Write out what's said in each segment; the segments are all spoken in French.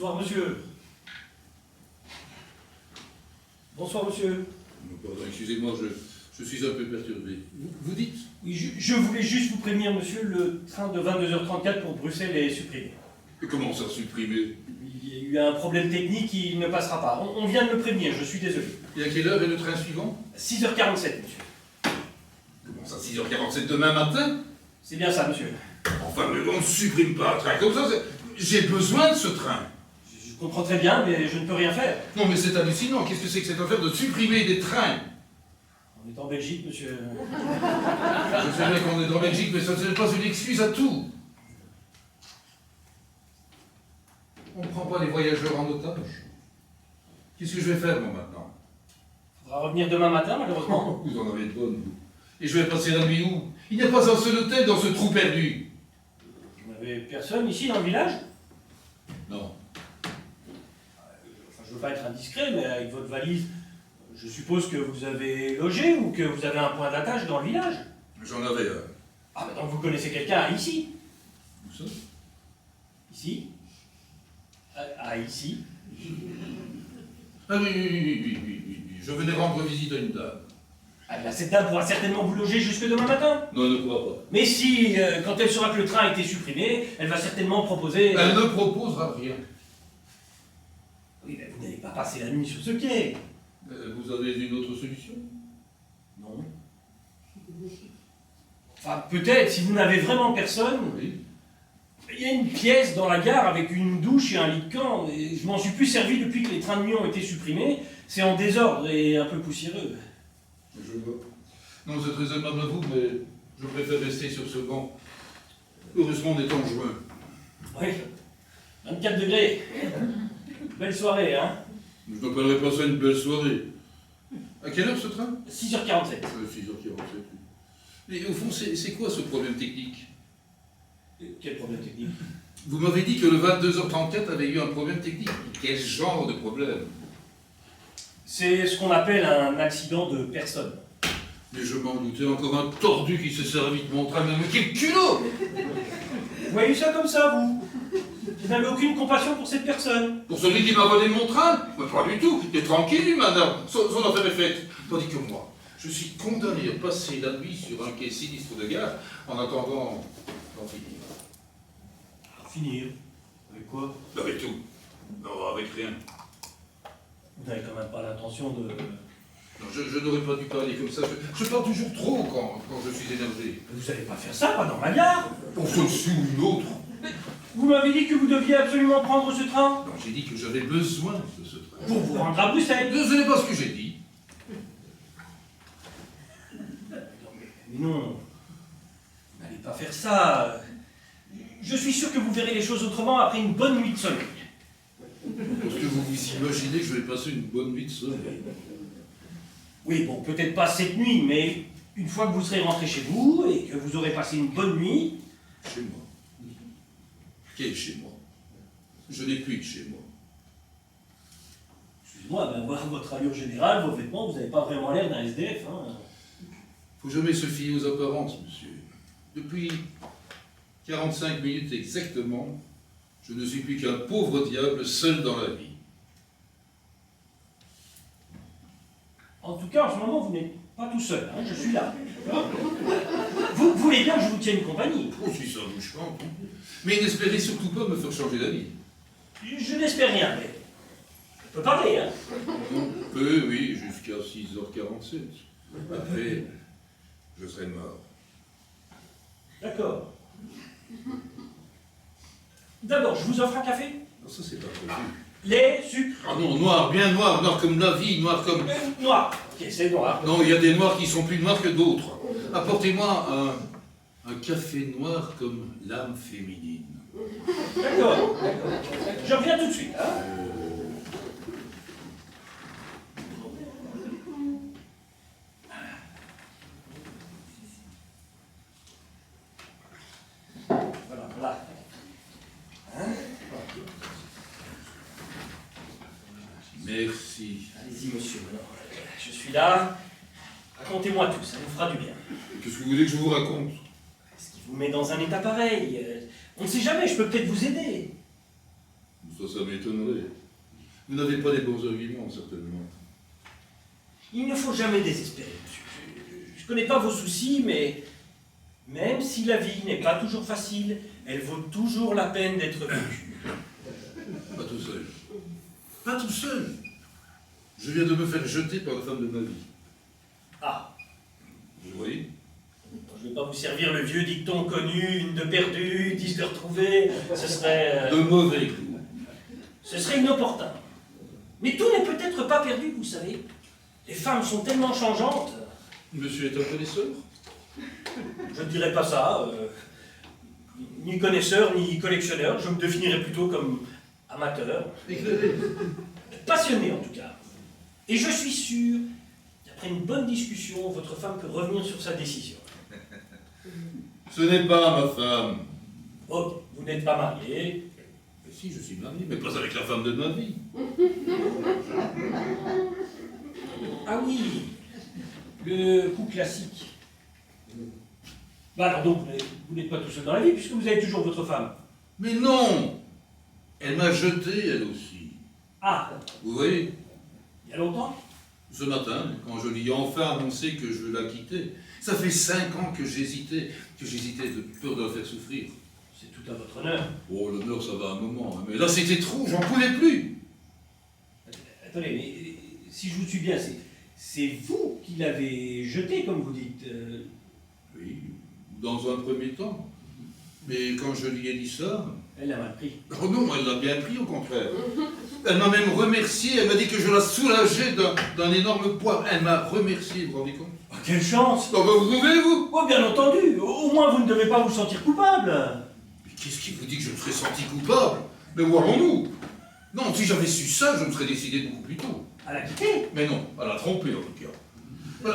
Bonsoir, monsieur. Bonsoir, monsieur. Pardon, excusez-moi, je suis un peu perturbé. Vous dites? Oui, je voulais juste vous prévenir, monsieur, le train de 22h34 pour Bruxelles est supprimé. Et comment ça, supprimé? Il y a eu un problème technique, il ne passera pas. On vient de me prévenir, je suis désolé. Et à quelle heure est le train suivant? 6h47, monsieur. Comment ça, 6h47 demain matin? C'est bien ça, monsieur. Enfin, mais on ne supprime pas un train comme ça, j'ai besoin de ce train. Je comprends très bien, mais je ne peux rien faire. Non, mais c'est hallucinant, qu'est-ce que c'est que cette affaire de supprimer des trains? On est en Belgique, monsieur. Je sais bien qu'on est en Belgique, mais ça n'est pas une excuse à tout. On ne prend pas les voyageurs en otage. Qu'est-ce que je vais faire, moi, maintenant? Il faudra revenir demain matin, malheureusement. Vous en avez de bonnes, vous. Et je vais passer la nuit où? Il n'y a pas un seul hôtel dans ce trou perdu. Vous n'avez personne ici dans le village? Non. Enfin, je veux pas être indiscret, mais avec votre valise, je suppose que vous avez logé ou que vous avez un point d'attache dans le village. J'en avais un. Ah, bah donc vous connaissez quelqu'un ici? Où ça? Ici? Ici? Ah oui. Je venais rendre visite à une dame. Ah, bah cette dame pourra certainement vous loger jusque demain matin. Non, elle ne pourra pas. Mais si, quand elle saura que le train a été supprimé, elle va certainement proposer... Elle ne proposera rien. Oui, mais vous n'allez pas passer la nuit sur ce quai. Vous avez une autre solution? Non. Enfin, peut-être, si vous n'avez vraiment personne... Oui. Il y a une pièce dans la gare avec une douche et un lit de camp, et je m'en suis plus servi depuis que les trains de nuit ont été supprimés. C'est en désordre et un peu poussiéreux. Je vois. Non, c'est très aimable à vous, mais je préfère rester sur ce banc. Heureusement, on est en juin. Oui, 24 degrés. Belle soirée, hein? Je n'appellerai pas ça une belle soirée. À quelle heure ce train? 6h47. 6h47. Mais au fond, c'est quoi ce problème technique? Quel problème technique? Vous m'avez dit que le 22h34 avait eu un problème technique. Quel genre de problème? C'est ce qu'on appelle un accident de personne. Mais je m'en doutais, encore un tordu qui s'est servi de mon train, mais quel culot! Vous voyez ça comme ça, vous? Vous n'avez aucune compassion pour cette personne. Pour celui qui m'a volé mon train? Mais pas du tout, il est tranquille, lui, madame. Son affaire est faite. Tandis que moi, je suis condamné à passer la nuit sur un quai sinistre de gare en attendant d'en finir. Finir? Avec quoi? Avec tout. Non, avec rien. Vous n'avez quand même pas l'intention de... Non, je n'aurais pas dû parler comme ça. Je parle toujours trop quand je suis énervé. Vous n'allez pas faire ça, pas dans ma gare. Pour ceci ou une autre. Vous m'avez dit que vous deviez absolument prendre ce train. Non, j'ai dit que j'avais besoin de ce train. Pour vous rendre à Bruxelles. Ce n'est pas ce que j'ai dit. Mais non, vous n'allez pas faire ça. Je suis sûr que vous verrez les choses autrement après une bonne nuit de sommeil. Est-ce que vous vous imaginez que je vais passer une bonne nuit de sommeil? Oui, bon, peut-être pas cette nuit, mais une fois que vous serez rentré chez vous et que vous aurez passé une bonne nuit... Chez moi? Quel chez moi? Je n'ai plus de chez moi. Excusez-moi, mais voir votre allure générale, vos vêtements, vous n'avez pas vraiment l'air d'un SDF, hein. Faut jamais se fier aux apparences, monsieur. Depuis 45 minutes exactement, je ne suis plus qu'un pauvre diable seul dans la vie. En tout cas, en ce moment, vous n'êtes pas tout seul, hein, je suis là. Vous voulez bien que je vous tienne compagnie? Oh, si ça vous chante. Mais n'espérez surtout pas me faire changer d'avis. Je n'espère rien, mais je peux parler, hein. On peut, oui, jusqu'à 6h47. Après, je serai mort. D'accord. D'abord, je vous offre un café. Non, ça, c'est pas prévu. Lait, sucre. Ah non, noir, bien noir, noir comme la vie, noir comme... Noir. Ok, c'est noir. Non, il y a des noirs qui sont plus noirs que d'autres. Apportez-moi un café noir comme l'âme féminine. D'accord, d'accord. Je reviens tout de suite, hein. Voilà. Hein? Merci. Allez-y, monsieur. Alors, je suis là. Racontez-moi tout, ça nous fera du bien. Qu'est-ce que vous voulez que je vous raconte? Ce qui vous met dans un état pareil. On ne sait jamais, je peux peut-être vous aider. Vous Ça m'étonnerait. Vous n'avez pas les bons arguments, certainement. Il ne faut jamais désespérer, monsieur. Je ne connais pas vos soucis, mais même si la vie n'est pas toujours facile, elle vaut toujours la peine d'être vécue. Pas tout seul. Pas tout seul. Je viens de me faire jeter par la femme de ma vie. Ah, Vous voyez? je ne vais pas vous servir le vieux dicton connu, une de perdue, 10 de retrouvée, ce serait... De mauvais coups. Ce serait inopportun. Mais tout n'est peut-être pas perdu, vous savez. Les femmes sont tellement changeantes. Monsieur est un connaisseur? Je ne dirais pas ça. Ni connaisseur, ni collectionneur. Je me définirais plutôt comme amateur. Éclairé. Passionné, en tout cas. Et je suis sûr, qu'après une bonne discussion, votre femme peut revenir sur sa décision. Ce n'est pas ma femme. Ok, vous n'êtes pas marié. Mais si, je suis marié, mais pas avec la femme de ma vie. Ah oui, le coup classique. Bah alors donc, vous n'êtes pas tout seul dans la vie, puisque vous avez toujours votre femme. Mais non! Elle m'a jeté, elle aussi. Ah, Vous voyez? il y a longtemps? Ce matin, quand je lui ai enfin annoncé que je la quittais. Ça fait 5 ans que j'hésitais de peur de la faire souffrir. C'est tout à votre honneur. Oh, l'honneur, ça va un moment, hein, mais là c'était trop, j'en pouvais plus. Attendez, mais si je vous suis bien, c'est vous qui l'avez jeté, comme vous dites. Oui, dans un premier temps. Mais quand je lui ai dit ça... Elle l'a mal pris. Oh non, elle l'a bien pris, au contraire. Elle m'a même remercié, elle m'a dit que je la soulageais d'un énorme poids. Elle m'a remercié, vous vous rendez compte? Oh, quelle chance! Oh, bah, vous pouvez, vous? Oh, bien entendu! Au moins, vous ne devez pas vous sentir coupable! Mais qu'est-ce qui vous dit que je me serais senti coupable? Mais où allons-nous? Non, si j'avais su ça, je me serais décidé beaucoup plus tôt. À la quitter? Mais non, elle a trompé en tout cas.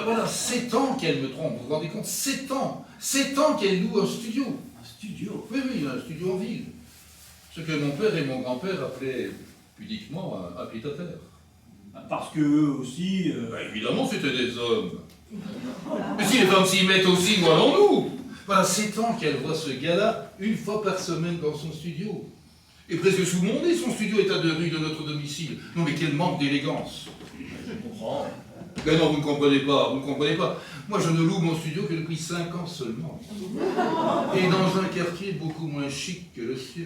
Voilà, 7 ans qu'elle me trompe, vous vous rendez compte? 7 ans! 7 ans qu'elle loue un studio. Un studio? Oui, oui, un studio en ville. Ce que mon père et mon grand-père appelaient pudiquement un pied-à-terre. Parce que eux aussi... Ben, évidemment, c'était des hommes. Mais si les femmes s'y mettent aussi, où allons-nous? Voilà, 7 ans qu'elle voit ce gars-là une fois par semaine dans son studio. Et presque sous mon nez, son studio est à 2 rues de notre domicile. Non, mais quel manque d'élégance. Je comprends. Ben non, vous ne comprenez pas, vous ne comprenez pas. Moi, je ne loue mon studio que depuis 5 ans seulement. Et dans un quartier beaucoup moins chic que le sien.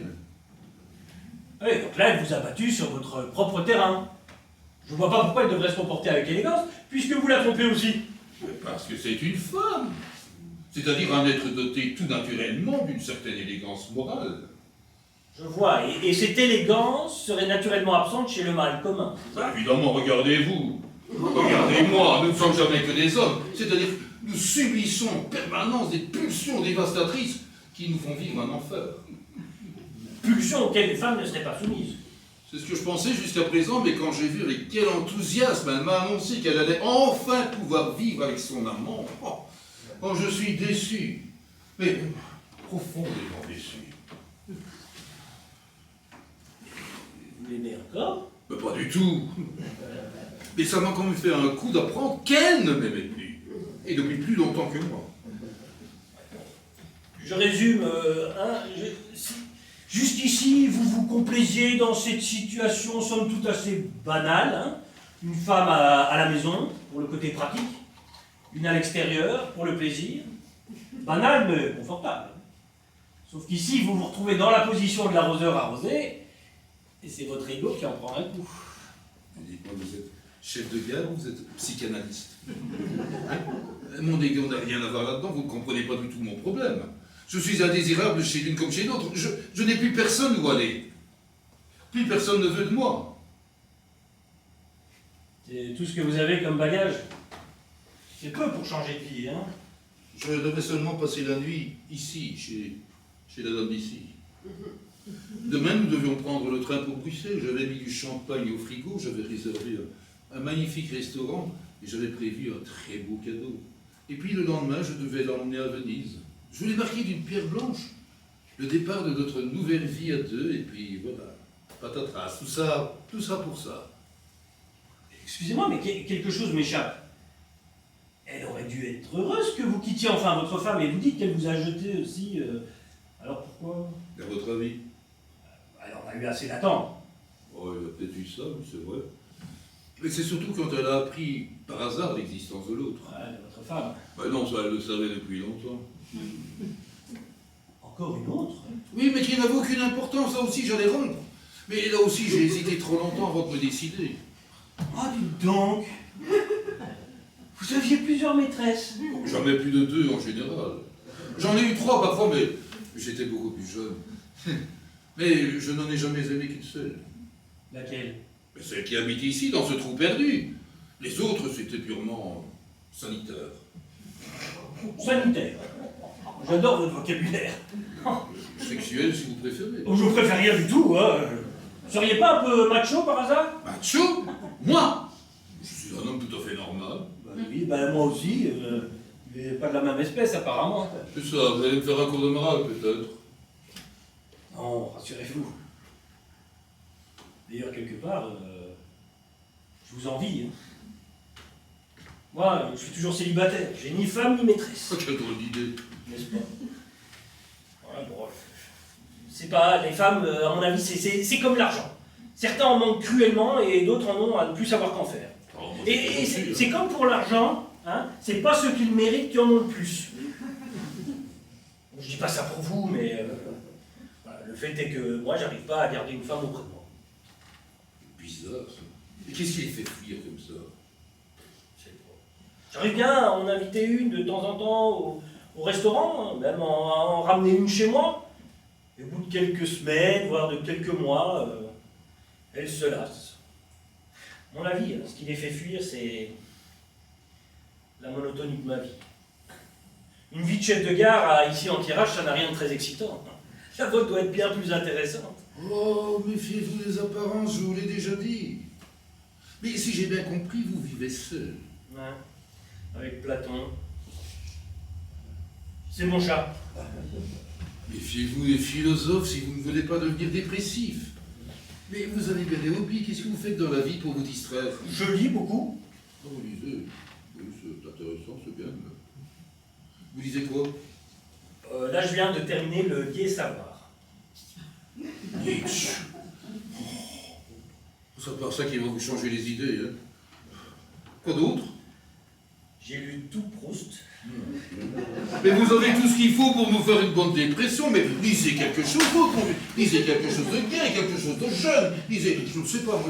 Oui, donc là, elle vous a battu sur votre propre terrain. Je vois pas pourquoi elle devrait se comporter avec élégance, puisque vous la trompez aussi. Mais parce que c'est une femme. C'est-à-dire un être doté tout naturellement d'une certaine élégance morale. Je vois, et cette élégance serait naturellement absente chez le mâle commun. Ben, évidemment, regardez-vous. Regardez-moi, nous ne sommes jamais que des hommes. C'est-à-dire que nous subissons en permanence des pulsions dévastatrices qui nous font vivre un enfer. Pulsion auquel les femmes ne seraient pas soumises. C'est ce que je pensais jusqu'à présent, mais quand j'ai vu avec quel enthousiasme elle m'a annoncé qu'elle allait enfin pouvoir vivre avec son amant, oh, je suis déçu. Mais profondément déçu. Vous l'aimez encore? Mais pas du tout. Mais ça m'a quand même fait un coup d'apprendre qu'elle ne m'aimait plus. Et depuis plus longtemps que moi. Je résume, jusqu'ici, vous vous complaisiez dans cette situation, somme toute assez banale. Hein. Une femme à la maison, pour le côté pratique. Une à l'extérieur, pour le plaisir. Banale, mais confortable. Sauf qu'ici, vous vous retrouvez dans la position de l'arroseur arrosé, et c'est votre ego qui en prend un coup. Dites-moi, vous êtes chef de gare ou vous êtes psychanalyste? Mon ego n'a rien à voir là-dedans, vous ne comprenez pas du tout mon problème. Je suis indésirable chez l'une comme chez l'autre. Je n'ai plus personne où aller. Plus personne ne veut de moi. C'est tout ce que vous avez comme bagage. C'est peu pour changer de vie, hein. Je devais seulement passer la nuit ici, chez la dame d'ici. Demain, nous devions prendre le train pour Bruxelles. J'avais mis du champagne au frigo, j'avais réservé un magnifique restaurant et j'avais prévu un très beau cadeau. Et puis le lendemain, je devais l'emmener à Venise. Je voulais marquer d'une pierre blanche le départ de notre nouvelle vie à deux, et puis voilà, patatras, tout ça pour ça. Excusez-moi, mais quelque chose m'échappe. Elle aurait dû être heureuse que vous quittiez enfin votre femme, et vous dites qu'elle vous a jeté aussi. Alors pourquoi? À votre avis? Elle en a eu assez d'attendre. Oh, il a peut-être eu ça, oui, c'est vrai. Mais c'est surtout quand elle a appris par hasard l'existence de l'autre. Ouais, votre femme. Ben non, ça, elle le savait depuis longtemps. Encore une autre? Oui, mais qui n'avait aucune importance, là aussi j'allais rompre. Mais là aussi j'ai hésité trop longtemps avant de me décider. Ah, dites donc! Vous aviez plusieurs maîtresses? Jamais plus de 2 en général. J'en ai eu 3 parfois, mais j'étais beaucoup plus jeune. Mais je n'en ai jamais aimé qu'une seule. Laquelle? Mais celle qui habite ici, dans ce trou perdu. Les autres, c'était purement sanitaire. Sanitaire. J'adore votre vocabulaire. Sexuel, si vous préférez. Oh, je vous préfère rien du tout, hein. Vous seriez pas un peu macho par hasard? Macho? Moi? Je suis un homme tout à fait normal. Bah oui, bah moi aussi. Mais pas de la même espèce apparemment. C'est ça, vous allez me faire un cours de morale peut-être. Non, rassurez-vous. D'ailleurs, quelque part, je vous envie. Hein. Moi, je suis toujours célibataire. J'ai ni femme ni maîtresse. Oh, quelle drôle d'idée. N'est-ce pas? Voilà, bon, c'est pas... Les femmes, à mon avis, c'est comme l'argent. Certains en manquent cruellement et d'autres en ont à ne plus savoir qu'en faire. Oh, moi, Et c'est comme pour l'argent, hein, c'est pas ceux qui le méritent qui en ont le plus. Je dis pas ça pour vous, mais voilà, le fait est que moi, j'arrive pas à garder une femme auprès de moi. Bizarre ça. Et qu'est-ce qui les fait fuir comme ça? J'arrive bien à en inviter une de temps en temps au restaurant, hein, même à en ramener une chez moi. Et au bout de quelques semaines, voire de quelques mois, elle se lasse. À mon avis, ce qui les fait fuir, c'est la monotonie de ma vie. Une vie de chef de gare ici en tirage, ça n'a rien de très excitant. La vôtre doit être bien plus intéressante. Oh, méfiez-vous des apparences, je vous l'ai déjà dit. Mais si j'ai bien compris, vous vivez seul. Ouais. Avec Platon. C'est mon chat. Méfiez-vous des philosophes si vous ne voulez pas devenir dépressif. Mais vous avez bien des hobbies, qu'est-ce que vous faites dans la vie pour vous distraire? Je lis beaucoup. Oh, vous lisez. Oui, c'est intéressant, c'est bien. Vous lisez quoi? Là, je viens de terminer le Gai Savoir. Nietzsche. C'est par ça qu'il va vous changer les idées, hein. Quoi d'autre? J'ai lu tout Proust. Mais vous avez tout ce qu'il faut pour nous faire une bonne dépression, mais lisez quelque chose d'autre, lisez quelque chose de gai, quelque chose de jeune, lisez, je ne sais pas, moi,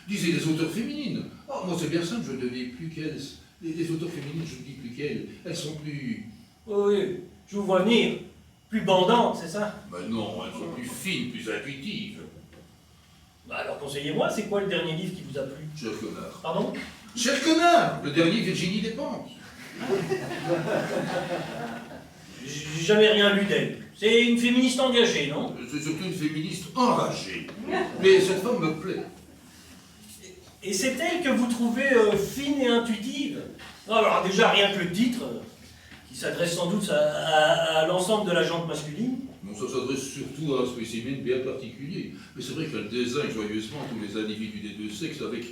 lisez les auteurs féminines. Oh, moi c'est bien simple, je ne dis plus qu'elles. Les auteurs féminines, je ne dis plus qu'elles. Elles sont plus... Oui, je vous vois venir. Plus bandantes, c'est ça? Ben non, elles sont plus fines, plus intuitives. Bah alors conseillez-moi, c'est quoi le dernier livre qui vous a plu? Cher connard. Pardon? Cher connard, le dernier Virginie Despentes. J'ai jamais rien lu d'elle. C'est une féministe engagée, non? C'est surtout une féministe enragée. Mais cette femme me plaît. Et c'est elle que vous trouvez fine et intuitive? Non, alors déjà, rien que le titre, qui s'adresse sans doute à l'ensemble de la gente masculine. Bon, ça s'adresse surtout à un spécimen bien particulier. Mais c'est vrai qu'elle désigne joyeusement tous les individus des deux sexes avec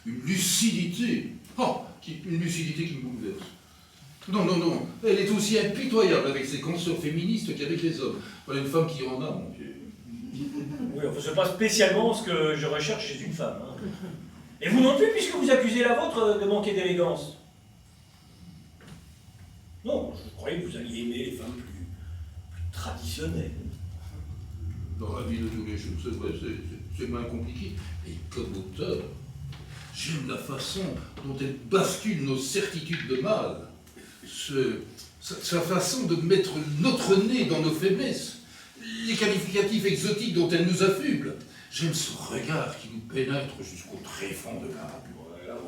une lucidité. Oh, une lucidité qui me bouleverse. Non, non, non. Elle est aussi impitoyable avec ses consoeurs féministes qu'avec les hommes. Voilà une femme qui en a, mon Dieu. Oui, enfin, c'est pas spécialement ce que je recherche chez une femme. Hein. Et vous non plus, puisque vous accusez la vôtre de manquer d'élégance. Non, je croyais que vous alliez aimer les femmes plus traditionnelles. Dans la vie de tous les jours, c'est vrai, c'est moins compliqué. Et comme auteur, j'aime la façon dont elle bascule nos certitudes de mal. Sa façon de mettre notre nez dans nos faiblesses. Les qualificatifs exotiques dont elle nous affuble. J'aime ce regard qui nous pénètre jusqu'au tréfonds de l'âme.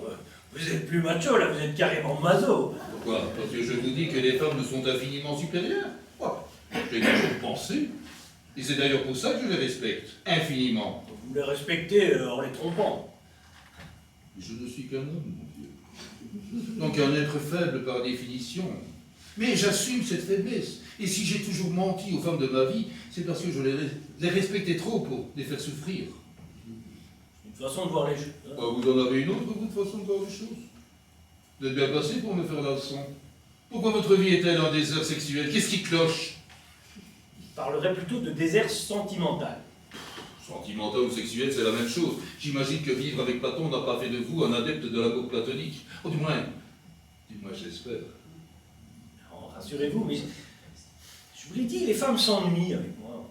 Vous êtes plus macho, là, vous êtes carrément maso. Pourquoi? Parce que je vous dis que les femmes nous sont infiniment supérieures. Oh, j'ai toujours pensé. Et c'est d'ailleurs pour ça que je les respecte. Infiniment. Vous les respectez en les trompant. Je ne suis qu'un homme, mon Dieu. Donc un être faible par définition. Mais j'assume cette faiblesse. Et si j'ai toujours menti aux femmes de ma vie, c'est parce que je les respectais trop pour les faire souffrir. C'est une façon de voir les choses. Hein. Vous en avez une autre, vous, de façon de voir les choses? Vous êtes bien passé pour me faire la leçon. Pourquoi votre vie est-elle un désert sexuel? Qu'est-ce qui cloche? Je parlerais plutôt de désert sentimental. Sentimental ou sexuel, c'est la même chose. J'imagine que vivre avec Platon n'a pas fait de vous un adepte de l'amour platonique. Oh, du moins j'espère. Non, rassurez-vous, mais je vous l'ai dit, les femmes s'ennuient avec moi.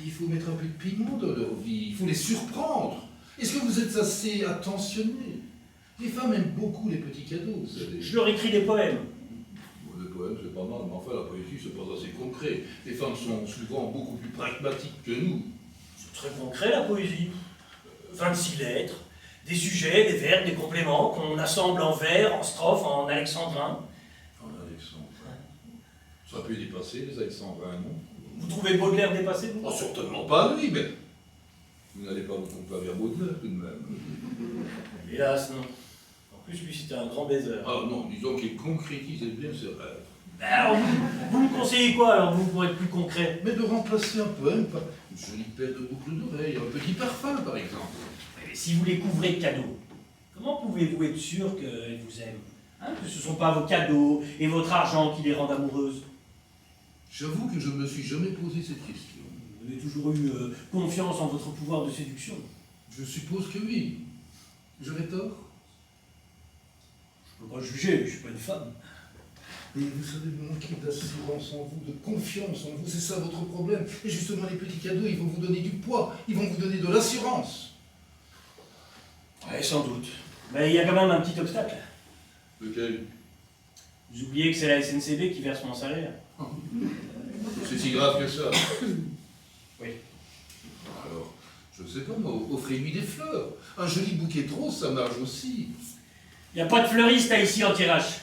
Il faut mettre un peu de piment dans leur vie, il faut les surprendre. Est-ce que vous êtes assez attentionné? Les femmes aiment beaucoup les petits cadeaux, vous savez. Je leur écris des poèmes. Bon, les poèmes, c'est pas mal, mais enfin, la poésie, c'est pas assez concret. Les femmes sont souvent beaucoup plus pragmatiques que nous. C'est très concret, la poésie. 26 lettres, des sujets, des verbes, des compléments qu'on assemble en vers, en strophes, en alexandrin. En alexandrin. Ça peut dépasser, les alexandrins, non? Vous trouvez Baudelaire dépassé, vous? Oh, certainement pas, lui, mais vous n'allez pas vous comparer à Baudelaire, tout de même. Hélas, non. En plus, lui, c'était un grand baiser. Ah non, disons qu'il concrétisait bien ses rêves. Alors, vous me conseillez quoi, alors, vous, pour être plus concret? Mais de remplacer un poème par une jolie paire de boucles d'oreilles, un petit parfum, par exemple. Mais si vous les couvrez de cadeaux, comment pouvez-vous être sûr qu'elles vous aiment, hein? Que ce ne sont pas vos cadeaux et votre argent qui les rendent amoureuses? J'avoue que je ne me suis jamais posé cette question. Vous avez toujours eu confiance en votre pouvoir de séduction. Je suppose que oui. J'aurais tort? Je ne peux pas juger, je ne suis pas une femme. Mais vous savez, vous manquez d'assurance en vous, de confiance en vous, c'est ça votre problème. Et justement, les petits cadeaux, ils vont vous donner du poids, ils vont vous donner de l'assurance. Oui, sans doute. Mais il y a quand même un petit obstacle. Lequel? Vous oubliez que c'est la SNCB qui verse mon salaire. C'est si grave que ça. Oui. Alors, je ne sais pas, moi, offrez-lui des fleurs. Un joli bouquet de roses, ça marche aussi. Il n'y a pas de fleuriste à ici en tirage.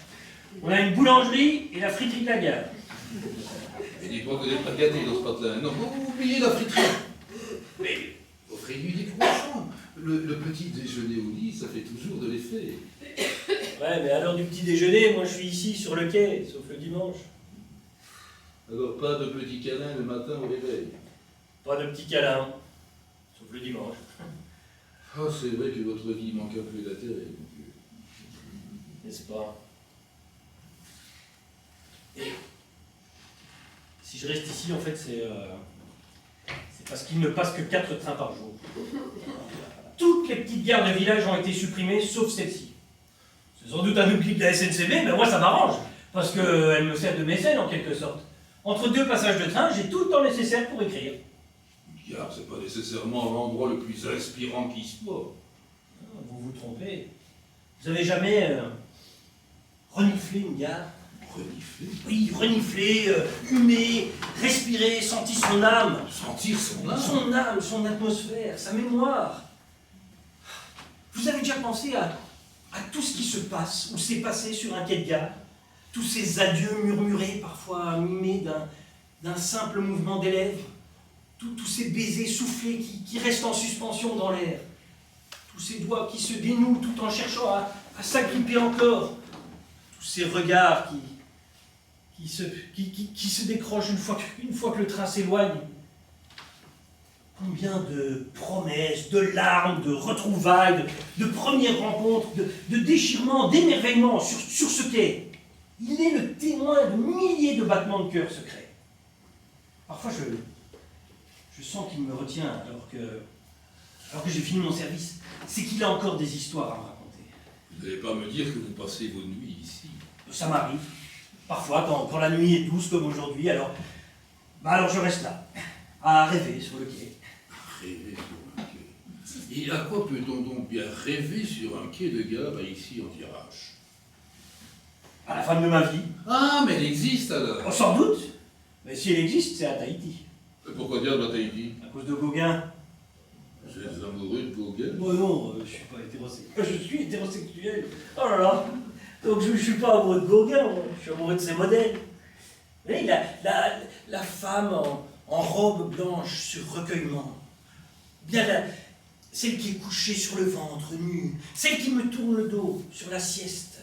On a une boulangerie et la friterie de la gare. Et dites-moi que vous n'êtes pas gâté dans ce patelin. Non, vous oubliez la friterie. Mais offrez-lui des croissants. Le petit déjeuner au lit, ça fait toujours de l'effet. Ouais, mais à l'heure du petit déjeuner, moi je suis ici sur le quai, sauf le dimanche. Alors pas de petits câlins le matin au réveil. Pas de petits câlins, sauf le dimanche. Ah, c'est vrai que votre vie manque un peu d'intérêt, mon Dieu. N'est-ce pas? Et si je reste ici, en fait, c'est parce qu'il ne passe que 4 trains par jour. Toutes les petites gares de village ont été supprimées, sauf celle-ci. C'est sans doute un oubli de la SNCB, mais moi ça m'arrange, parce qu'elle me sert de mécène en quelque sorte. Entre 2 passages de train, j'ai tout le temps nécessaire pour écrire. Une gare, c'est pas nécessairement l'endroit le plus inspirant qui soit. Vous vous trompez. Vous avez jamais reniflé une gare? Renifler? Oui, renifler, humer, respirer, sentir son âme. Sentir son âme? Son âme, son atmosphère, sa mémoire. Vous avez déjà pensé à tout ce qui se passe ou s'est passé sur un quai de gare? Tous ces adieux murmurés, parfois mimés d'un simple mouvement des lèvres? Tous ces baisers soufflés qui restent en suspension dans l'air? Tous ces doigts qui se dénouent tout en cherchant à s'agripper encore? Tous ces regards qui se décrochent une fois que le train s'éloigne? Combien de promesses, de larmes, de retrouvailles, de premières rencontres, de déchirements, d'émerveillements sur ce quai. Il est le témoin de milliers de battements de cœur secrets. Parfois, je sens qu'il me retient alors que j'ai fini mon service. C'est qu'il a encore des histoires à me raconter. Vous n'allez pas me dire que vous passez vos nuits ici? Ça m'arrive. Parfois, quand la nuit est douce comme aujourd'hui, alors je reste là, à rêver sur le quai. Rêver sur un quai. Et à quoi peut-on donc bien rêver sur un quai de gare ici en Tirage? À la femme de ma vie. Ah, mais elle existe alors. Oh, sans doute. Mais si elle existe, c'est à Tahiti. Pourquoi dire de la Tahiti? À cause de Gauguin. Vous êtes amoureux de Gauguin? Oh non, je suis pas hétérosexuel. Je suis hétérosexuel. Oh là là. Donc je suis pas amoureux de Gauguin, moi. Je suis amoureux de ses modèles. Vous voyez, la femme en robe blanche sur recueillement. Bien celle qui est couchée sur le ventre, nue. Celle qui me tourne le dos sur la sieste.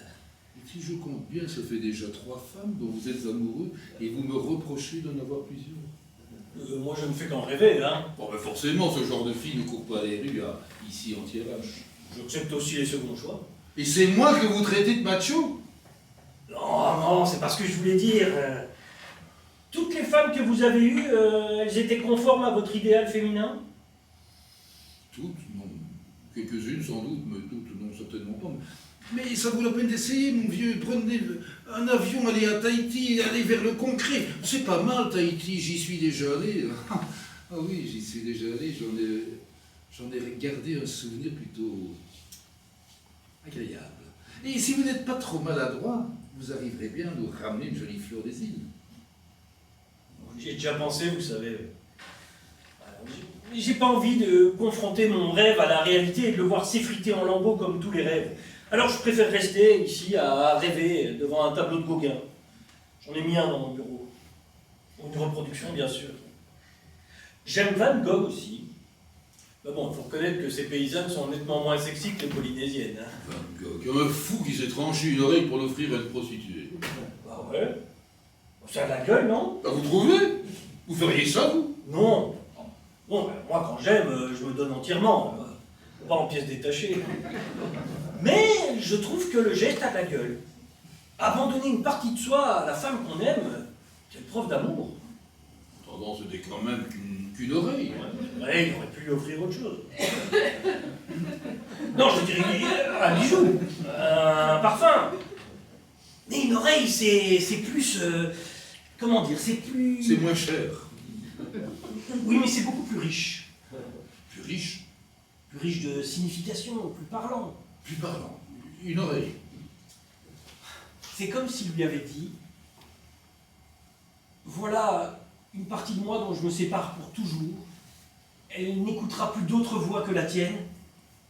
Et si je compte bien, ça fait déjà 3 femmes dont vous êtes amoureux et vous me reprochez d'en avoir plusieurs. Moi, je ne fais qu'en rêver, hein. Bon, ben forcément, ce genre de fille ne court pas les rues ici en Tirage. J'accepte aussi les seconds choix. Et c'est moi que vous traitez de macho? Non, c'est pas ce que je voulais dire. Toutes les femmes que vous avez eues, elles étaient conformes à votre idéal féminin? Toutes, non. Quelques-unes sans doute, mais toutes, non, certainement pas. Mais ça vaut la peine d'essayer, mon vieux. Prenez un avion, allez à Tahiti, allez vers le concret. C'est pas mal, Tahiti, j'y suis déjà allé. Ah oui, j'y suis déjà allé, j'en ai gardé un souvenir plutôt agréable. Et si vous n'êtes pas trop maladroit, vous arriverez bien à nous ramener une jolie fleur des îles. J'y ai déjà pensé, vous savez. J'ai pas envie de confronter mon rêve à la réalité et de le voir s'effriter en lambeaux comme tous les rêves. Alors je préfère rester ici à rêver devant un tableau de Gauguin. J'en ai mis un dans mon bureau. Une reproduction, bien sûr. J'aime Van Gogh aussi. Mais bon, il faut reconnaître que ces paysannes sont nettement moins sexy que les polynésiennes. Hein. Van Gogh, un fou qui s'est tranché une oreille pour l'offrir à une prostituée. Bah ouais. Ça a la gueule, non? Bah vous trouvez? Vous feriez ça, vous? Non. Bon, ben, moi, quand j'aime, je me donne entièrement, pas en pièces détachées. Mais je trouve que le geste a de la gueule. Abandonner une partie de soi à la femme qu'on aime, quelle preuve d'amour. Attendant, c'était quand même qu'une oreille. Ouais, il aurait pu lui offrir autre chose. Non, je dirais un bijou, un parfum. Mais une oreille, c'est plus... comment dire, c'est plus... C'est moins cher. Oui, mais c'est beaucoup plus riche. Plus riche? Plus riche de signification, plus parlant. Plus parlant. Une oreille. C'est comme s'il lui avait dit « Voilà une partie de moi dont je me sépare pour toujours. Elle n'écoutera plus d'autres voix que la tienne.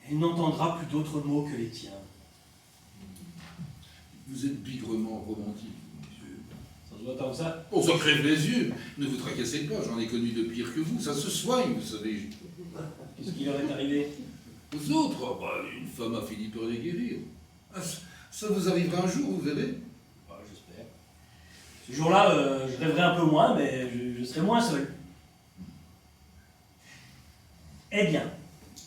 Elle n'entendra plus d'autres mots que les tiens. » Vous êtes bigrement romantique, monsieur. Ça se voit comme ça? Oh, ça crève les yeux. Ne vous tracassez pas, j'en ai connu de pire que vous. Ça se soigne, vous savez. Qu'est-ce qui leur est arrivé? Aux autres, oh, bah, une femme a fini par les guérir. Ah, ça vous arrivera un jour, vous verrez. Ouais, j'espère. Ce jour-là, je rêverai un peu moins, mais je serai moins seul. Eh bien,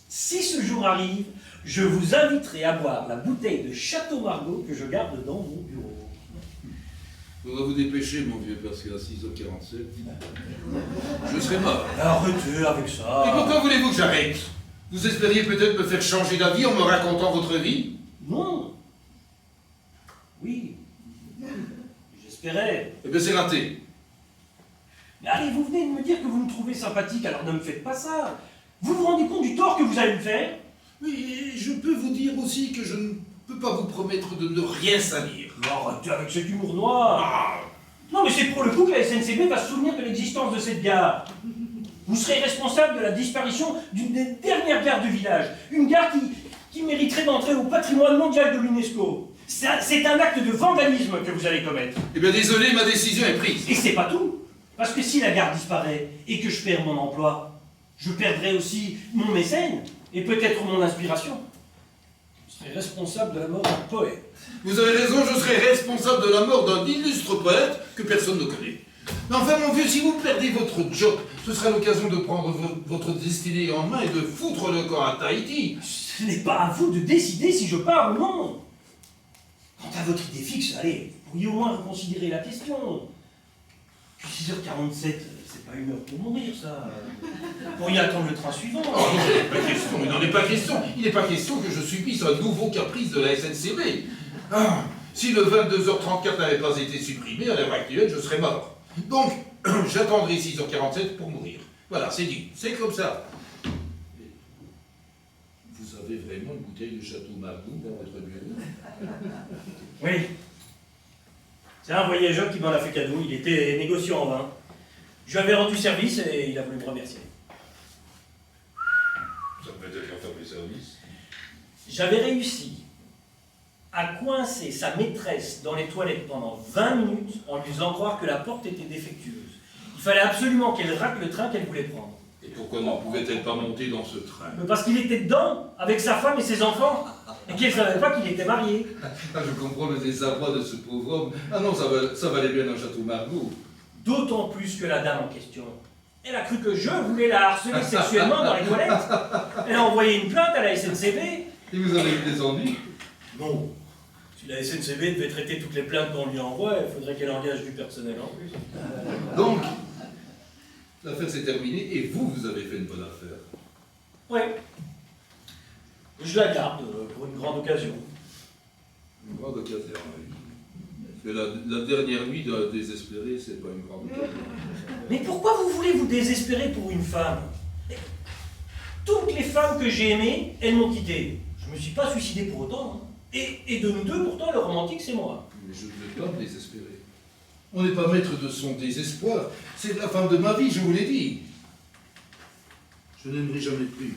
si ce jour arrive, je vous inviterai à boire la bouteille de Château Margaux que je garde dans mon bureau. Faudra vous dépêcher, mon vieux, parce qu'à 6h47, je serai mort. Arrêtez avec ça. Et pourquoi voulez-vous que j'arrête? Vous espériez peut-être me faire changer d'avis en me racontant votre vie? Non. Oui. J'espérais. Eh bien, c'est raté. Mais allez, vous venez de me dire que vous me trouvez sympathique, alors ne me faites pas ça. Vous vous rendez compte du tort que vous allez me faire? Oui, et je peux vous dire aussi que je ne peux pas vous promettre de ne rien salir. Arrêtez avec cet humour noir. Non, mais c'est pour le coup que la SNCB va se souvenir de l'existence de cette gare. Vous serez responsable de la disparition d'une des dernières gares du village. Une gare qui mériterait d'entrer au patrimoine mondial de l'UNESCO. C'est un acte de vandalisme que vous allez commettre. Eh bien, désolé, ma décision est prise. Et c'est pas tout. Parce que si la gare disparaît et que je perds mon emploi, je perdrai aussi mon mécène et peut-être mon inspiration. Je serai responsable de la mort d'un poète. Vous avez raison, je serai responsable de la mort d'un illustre poète que personne ne connaît. Mais enfin, mon vieux, si vous perdez votre job, ce sera l'occasion de prendre votre destinée en main et de foutre le camp à Tahiti. Ce n'est pas à vous de décider si je pars ou non. Quant à votre idée fixe, allez, vous pourriez au moins reconsidérer la question. Puis 6h47, c'est pas une heure pour mourir, ça. Vous pourriez attendre le train suivant. Oh, il n'est pas question, il n'en est pas question. Il n'est pas question que je subisse un nouveau caprice de la SNCB. Ah, si le 22h34 n'avait pas été supprimé, à l'heure actuelle, je serais mort. Donc, j'attendrai 6h47 pour mourir. Voilà, c'est dit. C'est comme ça. Vous avez vraiment une bouteille de Château Margaux dans votre bureau? Oui. C'est un voyageur qui m'en a fait cadeau. Il était négociant en vin. Je lui avais rendu service et il a voulu me remercier. Ça peut être faire mes services. J'avais réussi à coincer sa maîtresse dans les toilettes pendant 20 minutes en lui faisant croire que la porte était défectueuse. Il fallait absolument qu'elle rate le train qu'elle voulait prendre. Et pourquoi n'en pouvait-elle pas monter dans ce train? Mais parce qu'il était dedans, avec sa femme et ses enfants, et qu'elle ne savait pas qu'il était marié. Ah, je comprends le désarroi de ce pauvre homme. Ah non, ça valait bien un Château Margaux. D'autant plus que la dame en question, elle a cru que je voulais la harceler sexuellement dans les toilettes. Elle a envoyé une plainte à la SNCB. Et vous avez eu des ennuis? Non. Si la SNCB devait traiter toutes les plaintes qu'on lui envoie, il faudrait qu'elle engage du personnel en plus. Donc, l'affaire s'est terminée et vous avez fait une bonne affaire. Ouais. Je la garde pour une grande occasion. Une grande occasion, oui. Parce que la dernière nuit de désespérer, c'est pas une grande occasion. Mais pourquoi vous voulez vous désespérer pour une femme? Toutes les femmes que j'ai aimées, elles m'ont quitté. Je me suis pas suicidé pour autant. Hein. Et de nous deux, pourtant, le romantique, c'est moi. Mais je ne veux pas me désespérer. On n'est pas maître de son désespoir. C'est la femme de ma vie, je vous l'ai dit. Je n'aimerai jamais plus.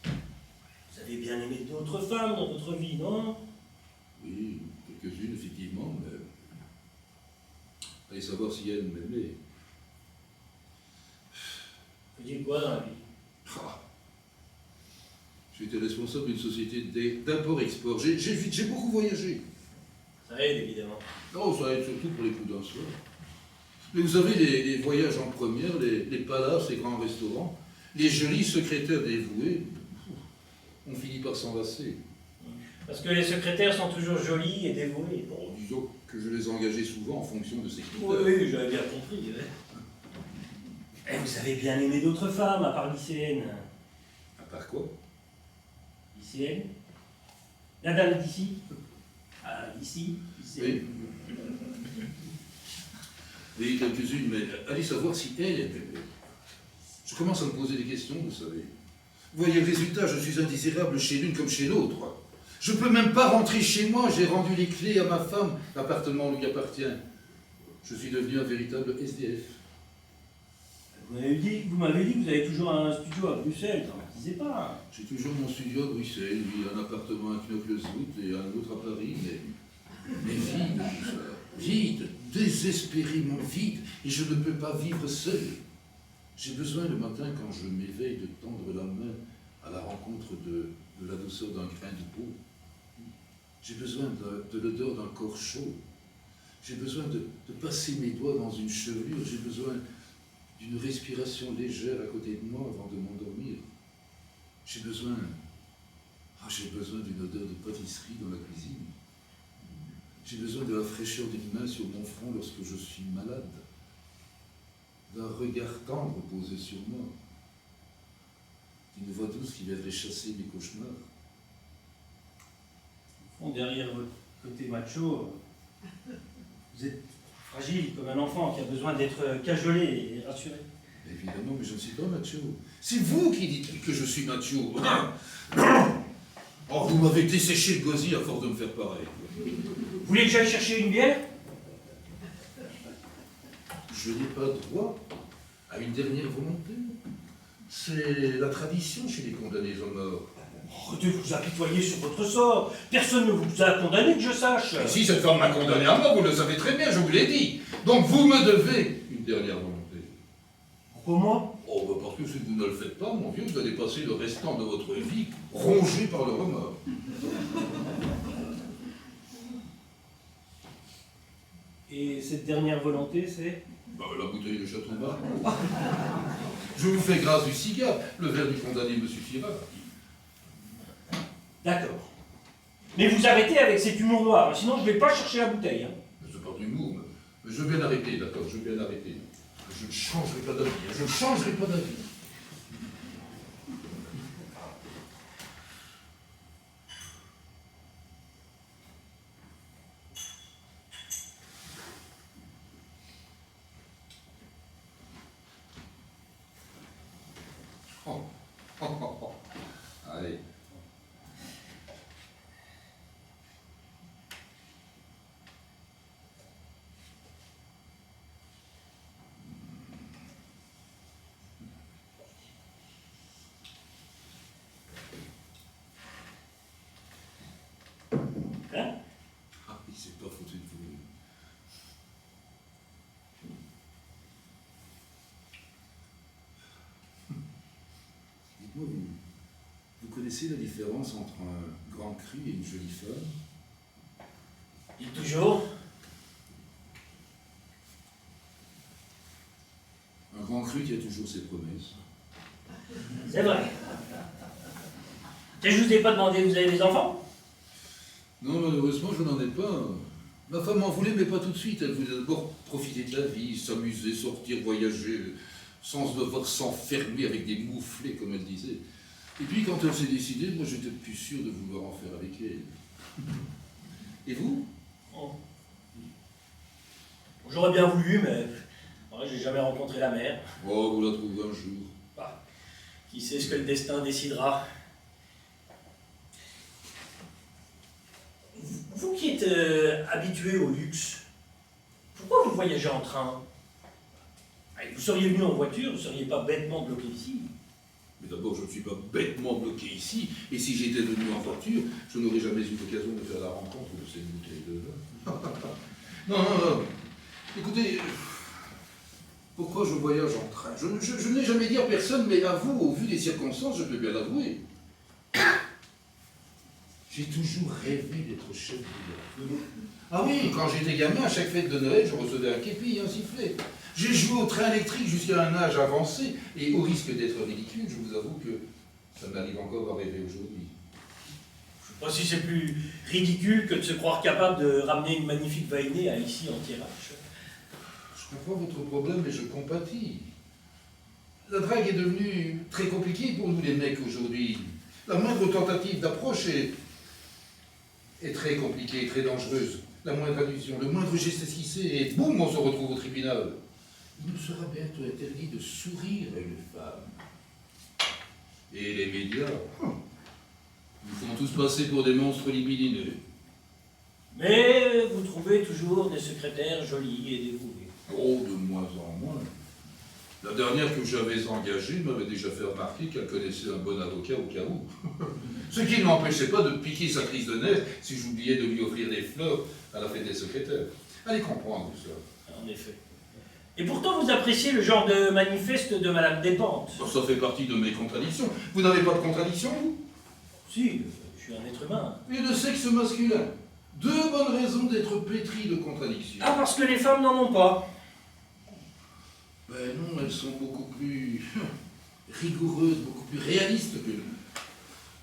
Vous avez bien aimé d'autres femmes dans votre vie, non? Oui, quelques-unes, effectivement, mais... Allez savoir si elle m'aimait. Vous dites quoi dans la vie? Ah. J'étais responsable d'une société d'import-export. J'ai beaucoup voyagé. Ça aide, évidemment. Non, ça aide surtout pour les coups d'un soir. Mais vous savez, les voyages en première, les palaces, les grands restaurants, les jolis secrétaires dévoués, on finit par s'enlacer. Parce que les secrétaires sont toujours jolis et dévoués. Bon, disons que je les ai engagés souvent en fonction de ces critères. Oui, j'avais bien compris. Ouais. Et vous avez bien aimé d'autres femmes, à part lycéenne. À part quoi? Lycéenne? La dame d'ici? Ah, ici? Oui. Oui, quelques-unes, mais allez savoir si elle est belle. Je commence à me poser des questions, vous savez. Vous voyez le résultat, je suis indésirable chez l'une comme chez l'autre. Je ne peux même pas rentrer chez moi, j'ai rendu les clés à ma femme, l'appartement lui appartient. Je suis devenu un véritable SDF. Vous m'avez dit que vous avez toujours un studio à Bruxelles, j'en disais pas. J'ai toujours mon studio à Bruxelles, oui, un appartement à Knokke-le-Zout et un autre à Paris, mais vide tout ça. Vide, désespérément vide, et je ne peux pas vivre seul. J'ai besoin le matin, quand je m'éveille, de tendre la main à la rencontre de la douceur d'un grain de peau. J'ai besoin de l'odeur d'un corps chaud. J'ai besoin de passer mes doigts dans une chevelure. J'ai besoin d'une respiration légère à côté de moi avant de m'endormir. J'ai besoin d'une odeur de pâtisserie dans la cuisine. J'ai besoin de la fraîcheur d'une main sur mon front lorsque je suis malade, d'un regard tendre posé sur moi, d'une voix douce qui viendrait chasser mes cauchemars. Au fond, derrière votre côté macho, vous êtes fragile comme un enfant qui a besoin d'être cajolé et rassuré. Évidemment, mais je ne suis pas macho. C'est vous qui dites que je suis macho. Oh, vous m'avez desséché le gosier à force de me faire pareil. Vous voulez que j'aille chercher une bière? Je n'ai pas droit à une dernière volonté. C'est la tradition chez les condamnés à mort. Arrêtez de vous apitoyer sur votre sort. Personne ne vous a condamné que je sache. Et si cette femme m'a condamné à mort, vous le savez très bien, je vous l'ai dit. Donc vous me devez une dernière volonté. Pourquoi moi? Oh, bah parce que si vous ne le faites pas, mon vieux, vous allez passer le restant de votre vie rongé par le remords. Et cette dernière volonté, c'est? Bah, la bouteille de Château Marmont. Je vous fais grâce du cigare. Le verre du condamné me suffira. D'accord. Mais vous arrêtez avec cet humour noir, sinon je ne vais pas chercher la bouteille. Hein. C'est pas d'humour, mais je vais l'arrêter, d'accord, je vais l'arrêter. Je ne changerai pas d'avis, je ne changerai pas d'avis. Oh, oh, oh, oh. Allez. Hein? Ah, il s'est pas foutu de vous. Dites-moi, vous connaissez la différence entre un grand cru et une jolie femme? Et toujours? Un grand cru qui a toujours ses promesses. C'est vrai. Et je vous ai pas demandé, vous avez des enfants? Non, malheureusement, je n'en ai pas. Ma femme en voulait, mais pas tout de suite. Elle voulait d'abord profiter de la vie, s'amuser, sortir, voyager, sans devoir s'enfermer avec des mouflets, comme elle disait. Et puis quand elle s'est décidée, moi j'étais plus sûr de vouloir en faire avec elle. Et vous? Oh. J'aurais bien voulu, mais ouais, j'ai jamais rencontré la mère. Oh, vous la trouverez un jour. Bah, qui sait ce que le destin décidera. Vous qui êtes habitué au luxe, pourquoi vous voyagez en train? Vous seriez venu en voiture, vous ne seriez pas bêtement bloqué ici. Mais d'abord, je ne suis pas bêtement bloqué ici, et si j'étais venu en voiture, je n'aurais jamais eu l'occasion de faire la rencontre de cette bouteille de vin. Non. Écoutez, pourquoi je voyage en train? Je ne l'ai jamais dit à personne, mais à vous, au vu des circonstances, je peux bien l'avouer. J'ai toujours rêvé d'être chef de village. Ah oui, quand j'étais gamin, à chaque fête de Noël, je recevais un képi et un sifflet. J'ai joué au train électrique jusqu'à un âge avancé, et au risque d'être ridicule, je vous avoue que ça m'arrive encore à rêver aujourd'hui. Je ne sais pas si c'est plus ridicule que de se croire capable de ramener une magnifique vainée à ici en tirage. Je comprends votre problème, mais je compatis. La drague est devenue très compliquée pour nous les mecs aujourd'hui. La moindre tentative d'approche est très compliquée, très dangereuse. La moindre allusion, le moindre geste esquissé, et boum, on se retrouve au tribunal. Il nous sera bientôt interdit de sourire à une femme. Et les médias nous font tous passer pour des monstres libidineux. Mais vous trouvez toujours des secrétaires jolis et dévoués. Oh, de moins en moins. La dernière que j'avais engagée m'avait déjà fait remarquer qu'elle connaissait un bon avocat au cas où. Ce qui ne m'empêchait pas de piquer sa crise de nerfs si j'oubliais de lui offrir des fleurs à la fête des secrétaires. Allez comprendre tout ça. En effet. Et pourtant, vous appréciez le genre de manifeste de Madame Despentes. Ça fait partie de mes contradictions. Vous n'avez pas de contradiction, vous? Si, je suis un être humain. Et de sexe masculin. Deux bonnes raisons d'être pétri de contradictions. Ah, parce que les femmes n'en ont pas. Ben non, elles sont beaucoup plus rigoureuses, beaucoup plus réalistes que nous.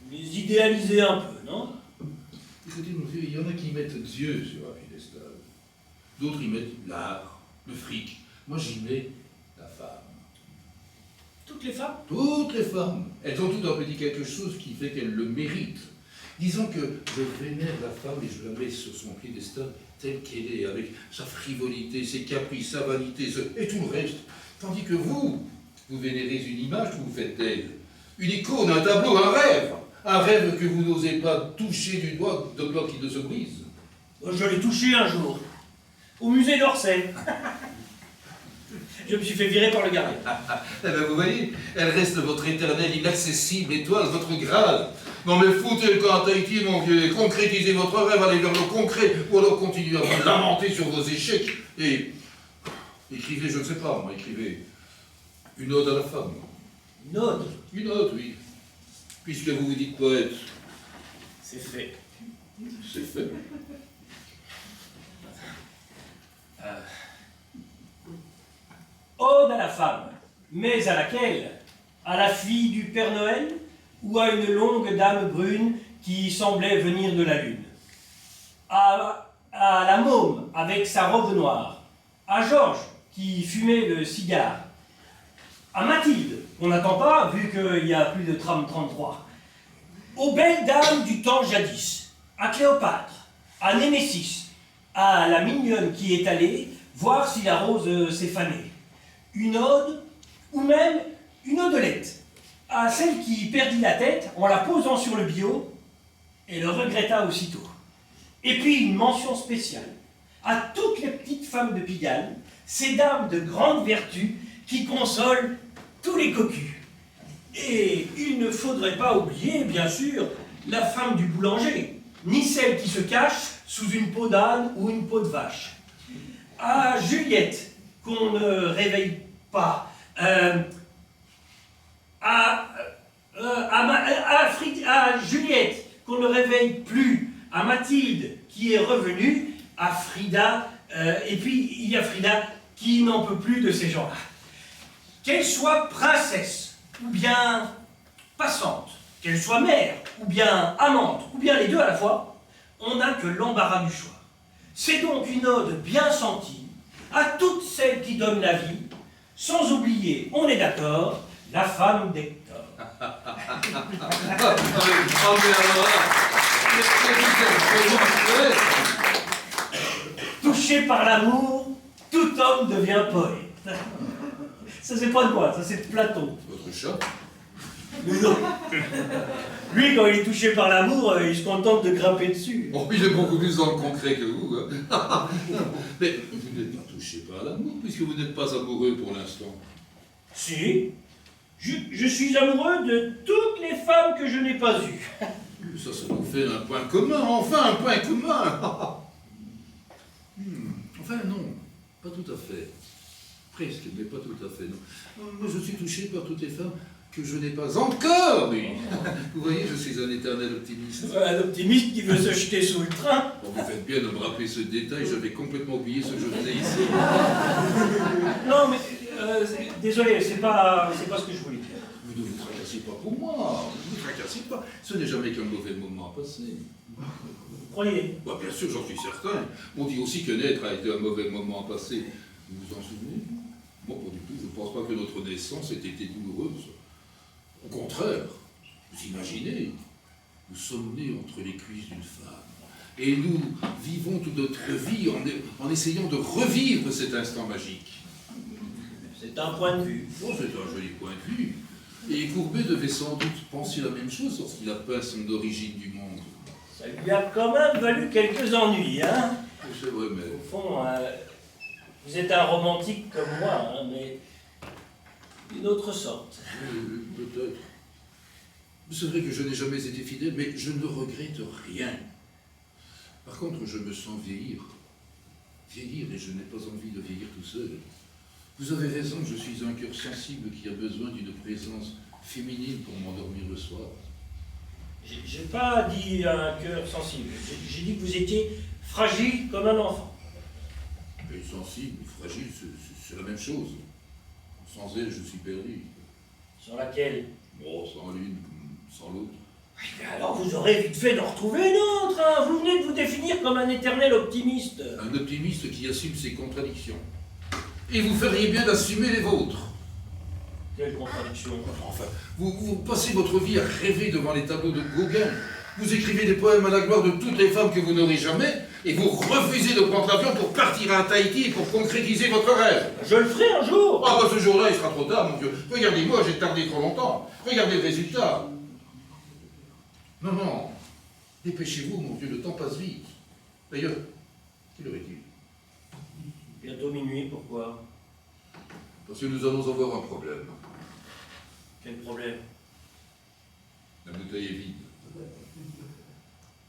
Vous les idéalisez un peu, non? Écoutez, mon vieux, il y en a qui mettent Dieu sur un piédestal. D'autres y mettent l'art, le fric. Moi, j'y mets la femme. Toutes les femmes? Toutes les femmes. Elles ont toutes un petit quelque chose qui fait qu'elles le méritent. Disons que je vénère la femme et je la mets sur son piédestal telle qu'elle est, avec sa frivolité, ses caprices, sa vanité, et tout le reste. Tandis que vous vénérez une image que vous faites d'elle. Une icône, un tableau, un rêve. Un rêve que vous n'osez pas toucher du doigt de peur qu'il ne se brise. Je l'ai touché un jour, au musée d'Orsay. Je me suis fait virer par le gardien. Eh bien, vous voyez, elle reste votre éternelle, inaccessible étoile, votre Graal. Non mais foutez le camp à Tahiti, mon vieux, concrétisez votre rêve, allez vers le concret, ou alors continuez à vous lamenter sur vos échecs, et écrivez, je ne sais pas, moi, écrivez une ode à la femme. Une ode? Une ode, oui. Puisque vous vous dites poète. C'est fait. C'est fait. Ode à la femme, mais à laquelle? À la fille du Père Noël ou à une longue dame brune qui semblait venir de la lune? À la môme avec sa robe noire? À Georges qui fumait le cigare? À Mathilde, qu'on n'attend pas vu qu'il y a plus de tram 33? Aux belles dames du temps jadis? À Cléopâtre? À Némésis? À la mignonne qui est allée voir si la rose s'est fanée? Une ode, ou même une odelette, à celle qui perdit la tête en la posant sur le bio et le regretta aussitôt. Et puis une mention spéciale à toutes les petites femmes de Pigalle, ces dames de grande vertu qui consolent tous les cocus. Et il ne faudrait pas oublier, bien sûr, la femme du boulanger, ni celle qui se cache sous une peau d'âne ou une peau de vache. À Juliette, qu'on ne réveille pas, à Juliette, qu'on ne réveille plus, à Mathilde, qui est revenue, à Frida, et puis il y a Frida qui n'en peut plus de ces gens-là. Qu'elle soit princesse, ou bien passante, qu'elle soit mère, ou bien amante, ou bien les deux à la fois, on n'a que l'embarras du choix. C'est donc une ode bien sentie à toutes celles qui donnent la vie, sans oublier, on est d'accord, la femme d'Hector. mais alors là, Touché par l'amour, tout homme devient poète. Ça, c'est pas de moi, ça, c'est de Platon. votre chat? Non. Lui, quand il est touché par l'amour, il se contente de grimper dessus. Oh, il est beaucoup plus dans le concret que vous. Hein. Mais vous n'êtes pas touché par l'amour, puisque vous n'êtes pas amoureux pour l'instant. Si. Je suis amoureux de toutes les femmes que je n'ai pas eues. Ça nous fait un point commun, enfin un point commun. Enfin non, pas tout à fait. Presque, mais pas tout à fait, non. Moi, je suis touché par toutes les femmes que je n'ai pas encore eues. Vous voyez, je suis un éternel optimiste. Un optimiste qui veut se jeter sous le train. Bon, vous faites bien de me rappeler ce détail, j'avais complètement oublié ce que je faisais ici. Non, mais désolé, c'est pas ce que je voulais dire. Vous ne vous tracassez pas pour moi, ne vous tracassez pas. Ce n'est jamais qu'un mauvais moment à passer. Vous croyez? Bah, bien sûr, j'en suis certain. On dit aussi que naître a été un mauvais moment à passer. Vous vous en souvenez? Moi, pas du tout. Je ne pense pas que notre naissance ait été douloureuse. Au contraire, vous imaginez, nous sommes nés entre les cuisses d'une femme. Et nous vivons toute notre vie en essayant de revivre cet instant magique. C'est un point de vue. Oh, c'est un joli point de vue. Et Courbet devait sans doute penser la même chose lorsqu'il a peint son origine du monde. Ça lui a quand même valu quelques ennuis, hein? C'est vrai, mais... Au fond, vous êtes un romantique comme moi, hein, mais d'une autre sorte. Peut-être. C'est vrai que je n'ai jamais été fidèle, mais je ne regrette rien. Par contre, je me sens vieillir. Vieillir, et je n'ai pas envie de vieillir tout seul. Vous avez raison, je suis un cœur sensible qui a besoin d'une présence féminine pour m'endormir le soir. J'ai pas dit un cœur sensible. J'ai dit que vous étiez fragile comme un enfant. Mais sensible, fragile, c'est la même chose. Sans elle, je suis perdu. Sur laquelle? Bon, sans l'une, sans l'autre. Alors vous aurez vite fait d'en retrouver une autre, hein. Vous venez de vous définir comme un éternel optimiste. Un optimiste qui assume ses contradictions. Et vous feriez bien d'assumer les vôtres. Quelle contradiction? Enfin, vous passez votre vie à rêver devant les tableaux de Gauguin. Vous écrivez des poèmes à la gloire de toutes les femmes que vous n'aurez jamais, et vous refusez de prendre l'avion pour partir à Tahiti et pour concrétiser votre rêve. Je le ferai un jour. Ah bah ce jour-là, il sera trop tard, mon Dieu. Regardez-moi, j'ai tardé trop longtemps. Regardez le résultat. Non, non. Dépêchez-vous, mon Dieu, le temps passe vite. D'ailleurs, quelle heure est-il? Bientôt minuit, pourquoi? Parce que nous allons avoir un problème. Quel problème? La bouteille est vide.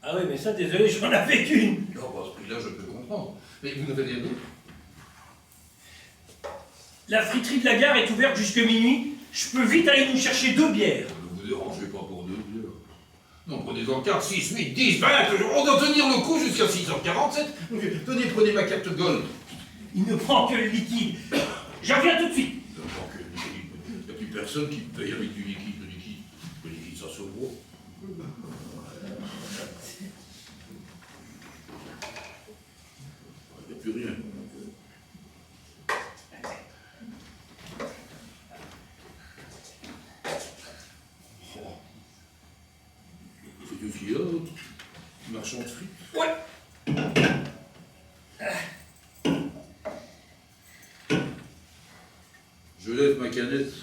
Ah oui, mais ça, désolé, j'en avais qu'une. Non, bah, à ce prix-là, je peux comprendre. Mais vous n'avez rien d'autre? La friterie de la gare est ouverte jusque minuit. Je peux vite aller nous chercher 2 bières. Ne vous dérangez pas pour 2 bières. Non, prenez-en 4, 6, 8, 10, 20. On doit tenir le coup jusqu'à 6h47. Tenez, prenez ma carte Gold. Il ne prend que le liquide. Je reviens tout de suite. N'importe quel liquide. Il n'y a plus personne qui paye avec du liquide. Le liquide, ça se gros. Il n'y a plus rien. Oh. C'est du fiotte, marchand de frites. Ouais. Je lève ma canette.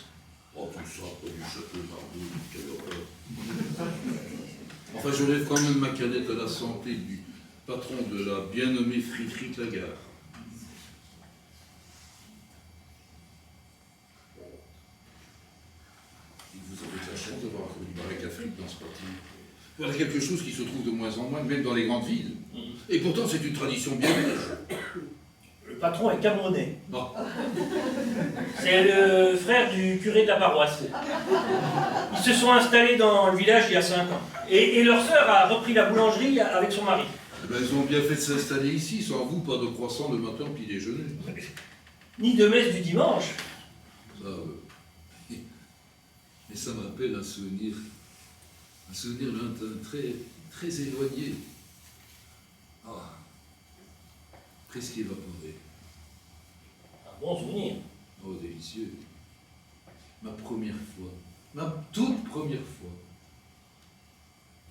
Oh, tout ça, pas du château Mardeau, quelle horreur. Enfin, je lève quand même ma canette à la santé du patron de la bien nommée friterie de la gare. Et vous avez de la chance d'avoir un du baraque à frites dans ce parti. Voilà quelque chose qui se trouve de moins en moins, même dans les grandes villes. Et pourtant, c'est une tradition bien belge. Le patron est camerounais. Non. C'est le frère du curé de la paroisse. Ils se sont installés dans le village il y a 5 ans. Et leur sœur a repris la boulangerie avec son mari. Eh ben, ils ont bien fait de s'installer ici, sans vous, pas de croissant le matin au petit déjeuner. Ni de messe du dimanche. Ça, mais ça m'appelle un souvenir lointain, très, très éloigné. Ah, presque évaporé. Un bon souvenir. Oh, délicieux. Ma première fois. Ma toute première fois.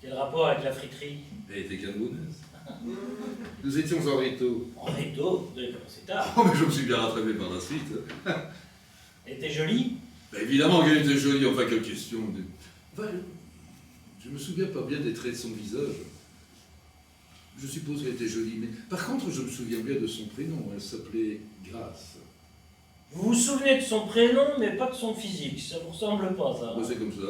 Quel rapport avec la friterie? Elle était camerounaise. Nous étions en Rito. En Rito? Vous avez commencé tard. Oh, mais je me suis bien rattrapé par la suite. Elle était jolie? Ben, évidemment qu'elle était jolie, enfin, quelle question. Enfin, je me souviens pas bien des traits de son visage. Je suppose qu'elle était jolie, mais par contre, je me souviens bien de son prénom. Elle s'appelait Grâce. Vous vous souvenez de son prénom, mais pas de son physique. Ça vous ressemble pas, ça? Ben, c'est comme ça.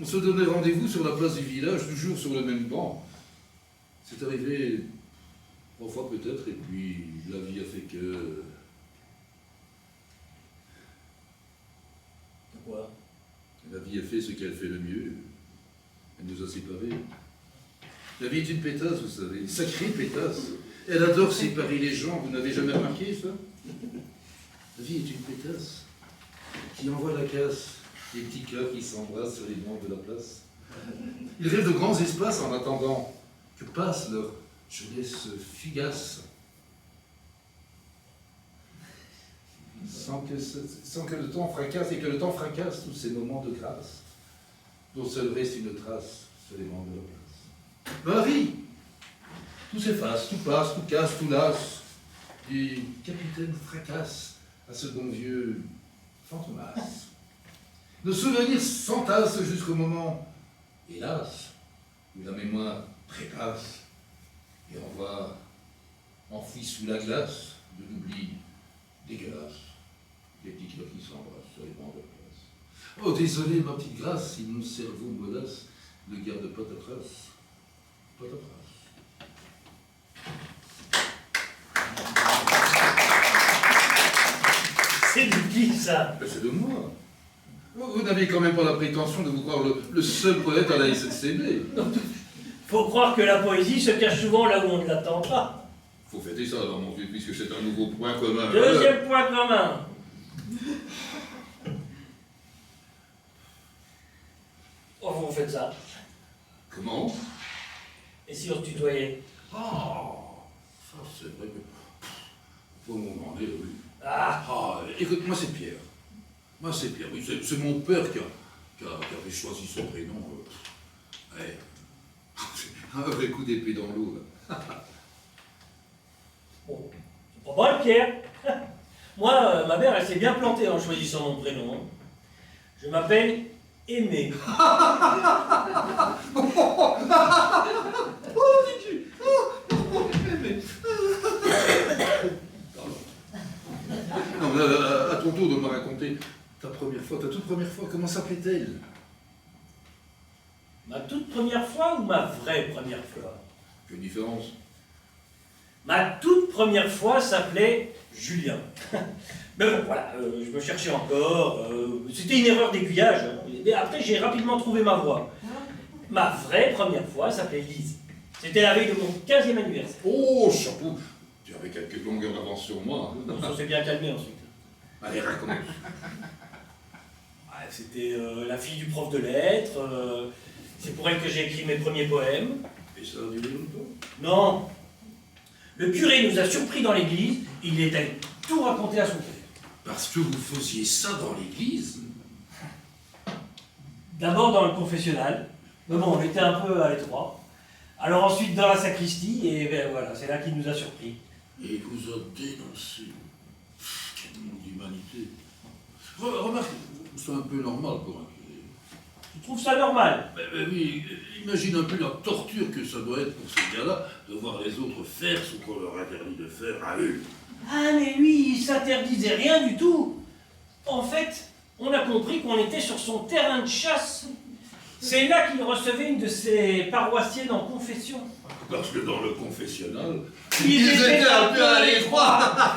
On se donnait rendez-vous sur la place du village, toujours sur le même banc. C'est arrivé 3 fois peut-être, et puis la vie a fait que... Quoi? La vie a fait ce qu'elle fait le mieux. Elle nous a séparés. La vie est une pétasse, vous savez, une sacrée pétasse. Elle adore séparer les gens, vous n'avez jamais remarqué ça? La vie est une pétasse qui envoie la casse, des petits cœurs qui s'embrassent sur les bancs de la place. Ils rêvent de grands espaces en attendant que passe leur jeunesse fugace. Sans que le temps fracasse et que le temps fracasse tous ces moments de grâce, dont seul reste une trace sur les bancs de la place. Dans la vie, tout s'efface, tout passe, tout casse, tout lasse. Et capitaine fracasse à ce bon vieux fantomas. Nos souvenirs s'entassent jusqu'au moment, hélas, où la mémoire trépasse et on voit enfoui sous la glace de l'oubli dégueulasse. Des petits cœurs qui s'embrassent sur les bancs de place. Oh, désolé, ma petite grâce, si mon cerveau modasse ne garde pas ta trace. Pas ta trace. C'est de qui, ça? Ben, c'est de moi. Vous n'avez quand même pas la prétention de vous croire le seul poète à la SNCB. Faut croire que la poésie se cache souvent là où on ne l'attend pas. Faut fêter ça, alors, mon vieux, puisque c'est un nouveau point commun. Deuxième point commun. Oh, vous faites ça. Comment? Et si on se tutoyait? Ah, ça c'est vrai que... Faut m'en demander, oui. Ah, Écoute, moi c'est Pierre. Moi c'est Pierre, oui, c'est mon père qui avait choisi son prénom. Ouais. Un vrai coup d'épée dans l'eau, là. bon, c'est pas mal, Pierre. Moi, ma mère, elle s'est bien plantée en choisissant mon prénom. Hein. Je m'appelle Aimé. Non, mais à ton tour de me raconter ta première fois, ta toute première fois, comment s'appelait-elle? Ma toute première fois ou ma vraie première fois? Quelle différence? Ma toute première fois s'appelait Julien. Mais bon, voilà, je me cherchais encore. C'était une erreur d'aiguillage. Hein. Et après, j'ai rapidement trouvé ma voie. Ma vraie première fois s'appelait Lise. C'était la veille de mon 15e anniversaire. Oh, chapeau! Tu avais quelques longueurs d'avance sur moi. Ça s'est bien calmé ensuite. Allez, raconte. Ouais, c'était la fille du prof de lettres. C'est pour elle que j'ai écrit mes premiers poèmes. Et ça a duré longtemps? Non. Le curé nous a surpris dans l'église. Il est allé tout raconter à son père. Parce que vous faisiez ça dans l'église? D'abord dans le confessionnal. Mais bon, on était un peu à l'étroit. Alors ensuite dans la sacristie. Et ben, voilà, c'est là qu'il nous a surpris. Et il vous a dénoncé. Quel monde d'humanité. Remarque, c'est un peu normal pour un curé. Tu trouves ça normal? Mais oui, imagine un peu la torture que ça doit être pour ces gars-là de voir les autres faire ce qu'on leur interdit de faire à eux. Ah mais lui, il s'interdisait rien du tout. En fait, on a compris qu'on était sur son terrain de chasse. C'est là qu'il recevait une de ses paroissiennes en confession. Parce que dans le confessionnal, Ils étaient un peu à l'étroit.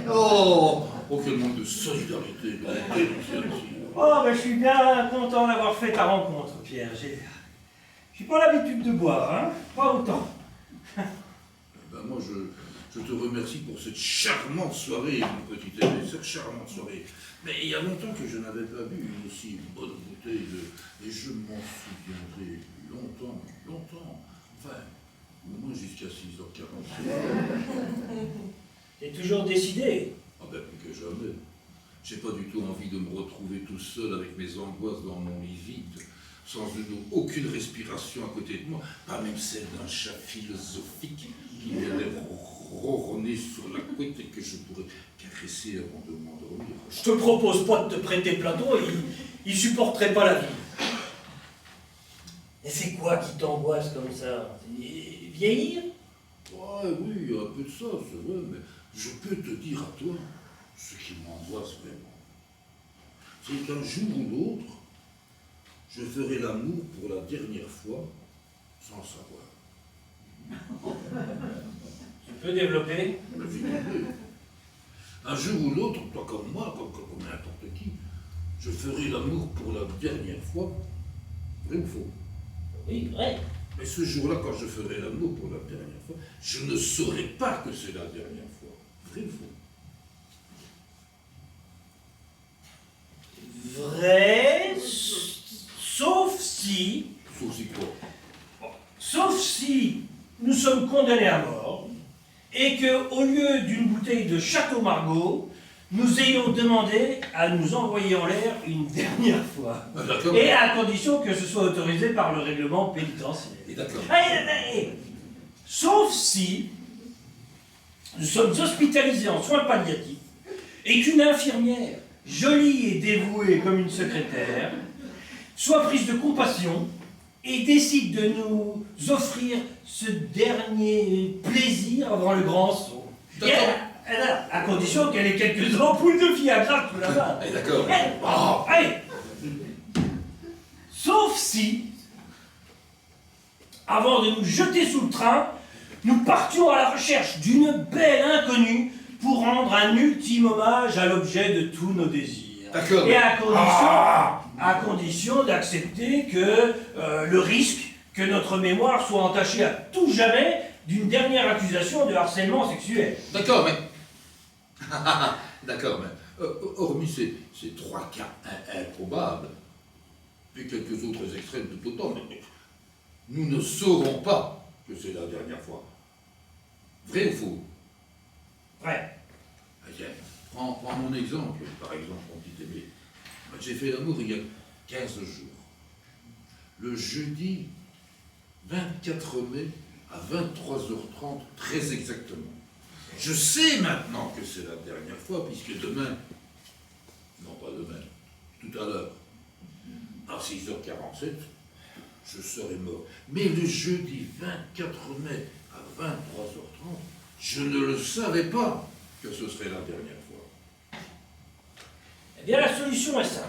Oh, quel manque de solidarité de dénoncer aussi. Oh, ben je suis bien content d'avoir fait ta rencontre, Pierre. J'ai pas l'habitude de boire, hein. Pas autant. Ben moi, je te remercie pour cette charmante soirée, mon petit aimé, cette charmante soirée. Mais il y a longtemps que je n'avais pas bu une aussi bonne bouteille et je m'en souviendrai longtemps, longtemps. Enfin, au moins jusqu'à 6h40. T'es toujours décidé. Ah ben, plus que jamais. J'ai pas du tout envie de me retrouver tout seul avec mes angoisses dans mon lit vide, sans aucune respiration à côté de moi, pas même celle d'un chat philosophique qui viendrait ronronner sur la couette et que je pourrais caresser avant de m'endormir. Je te propose pas de te prêter Platon, il supporterait pas la vie. Et c'est quoi qui t'angoisse comme ça? Vieillir? Ouais, oui, un peu de ça, c'est vrai, mais je peux te dire à toi ce qui m'angoisse vraiment. C'est qu'un jour ou l'autre, je ferai l'amour pour la dernière fois sans le savoir. Tu peux développer? Un jour ou l'autre, toi comme moi, comme n'importe qui, je ferai l'amour pour la dernière fois, vrai ou faux? Oui, vrai. Mais ce jour-là, quand je ferai l'amour pour la dernière fois, je ne saurai pas que c'est la dernière fois. Vrai ou faux? Vrai, sauf si... Sauf si quoi? Sauf si nous sommes condamnés à mort et que, au lieu d'une bouteille de Château Margaux, nous ayons demandé à nous envoyer en l'air une dernière fois. Ah, d'accord. Et à condition que ce soit autorisé par le règlement pénitentiaire. Et d'accord. Sauf si nous sommes hospitalisés en soins palliatifs et qu'une infirmière, jolie et dévouée comme une secrétaire, soit prise de compassion et décide de nous offrir ce dernier plaisir avant le grand saut. Et à condition qu'elle ait quelques ampoules de Viagra tout là-bas. D'accord. Sauf si, avant de nous jeter sous le train, nous partions à la recherche d'une belle inconnue pour rendre un ultime hommage à l'objet de tous nos désirs. D'accord. Et à condition d'accepter que le risque que notre mémoire soit entachée à tout jamais d'une dernière accusation de harcèlement sexuel. D'accord, mais... D'accord, mais... hormis ces trois cas improbables, et quelques autres extrêmes tout autant, mais nous ne saurons pas que c'est la dernière fois. Vrai ou faux? Vrai. Tiens, prends mon exemple, par exemple, mon petit aimé. J'ai fait l'amour il y a 15 jours. Le jeudi 24 mai à 23h30, très exactement. Je sais maintenant que c'est la dernière fois, puisque demain, non pas demain, tout à l'heure, à 6h47, je serai mort. Mais le jeudi 24 mai à 23h30, je ne le savais pas que ce serait la dernière fois. Eh bien, la solution est simple.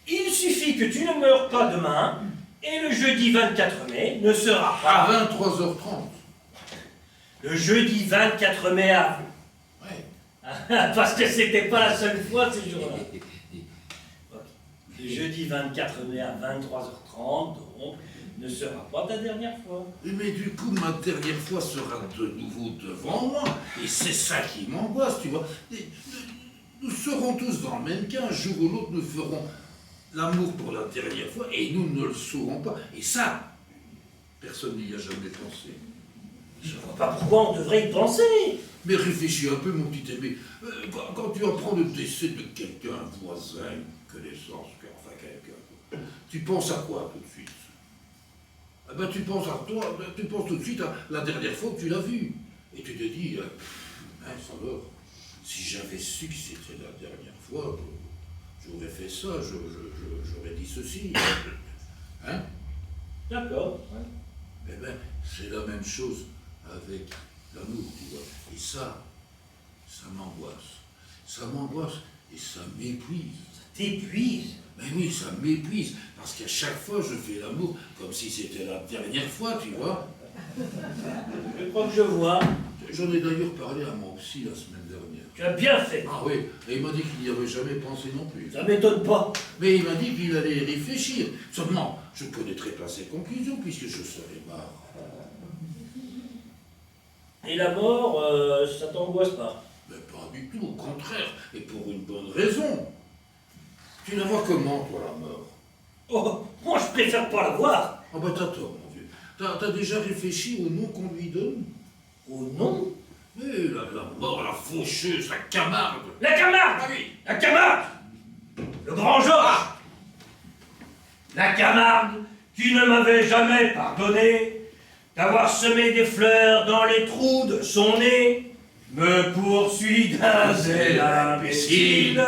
Il suffit que tu ne meurs pas demain, et le jeudi 24 mai ne sera pas... À 23h30. Le jeudi 24 mai à... Ouais. Parce que c'était pas la seule fois ces jours-là. Le jeudi 24 mai à 23h30, donc, ne sera pas ta dernière fois. Mais du coup, ma dernière fois sera de nouveau devant moi. Et c'est ça qui m'angoisse, tu vois. Nous serons tous dans le même cas. Un jour ou l'autre, nous ferons l'amour pour la dernière fois et nous ne le saurons pas. Et ça, personne n'y a jamais pensé. Je ne vois pas pourquoi on devrait y penser. Mais réfléchis un peu, mon petit aimé. Quand tu apprends le décès de quelqu'un, un voisin, une connaissance, enfin quelqu'un, tu penses à quoi tout de suite? Eh ben, tu penses à toi, tu penses tout de suite à la dernière fois que tu l'as vu. Et tu te dis, mince alors, si j'avais su que c'était la dernière fois, j'aurais fait ça, j'aurais dit ceci. Hein? D'accord. Eh bien, c'est la même chose avec l'amour, tu vois. Et ça m'angoisse. Ça m'angoisse et ça m'épuise. Ça t'épuise. Mais oui, ça m'épuise. Parce qu'à chaque fois, je fais l'amour comme si c'était la dernière fois, tu vois. Je crois que je vois. J'en ai d'ailleurs parlé à mon psy la semaine dernière. Tu as bien fait. Ah oui, et il m'a dit qu'il n'y avait jamais pensé non plus. Ça m'étonne pas. Mais il m'a dit qu'il allait y réfléchir. Seulement, je ne connaîtrais pas ses conclusions puisque je serais mort. Et la mort, ça t'angoisse pas? Mais pas du tout, au contraire, et pour une bonne raison. Tu la vois comment, toi, la mort? Oh, moi je préfère pas la voir. Ah bah t'as tort, mon vieux. T'as déjà réfléchi au nom qu'on lui donne? Oh non. Mais la mort, la fauche faucheuse, la Camargue. La Camargue! Ah oui. La Camargue! Le grand Georges! La Camargue qui ne m'avait jamais pardonné d'avoir semé des fleurs dans les trous de son nez me poursuit d'un zèle imbécile.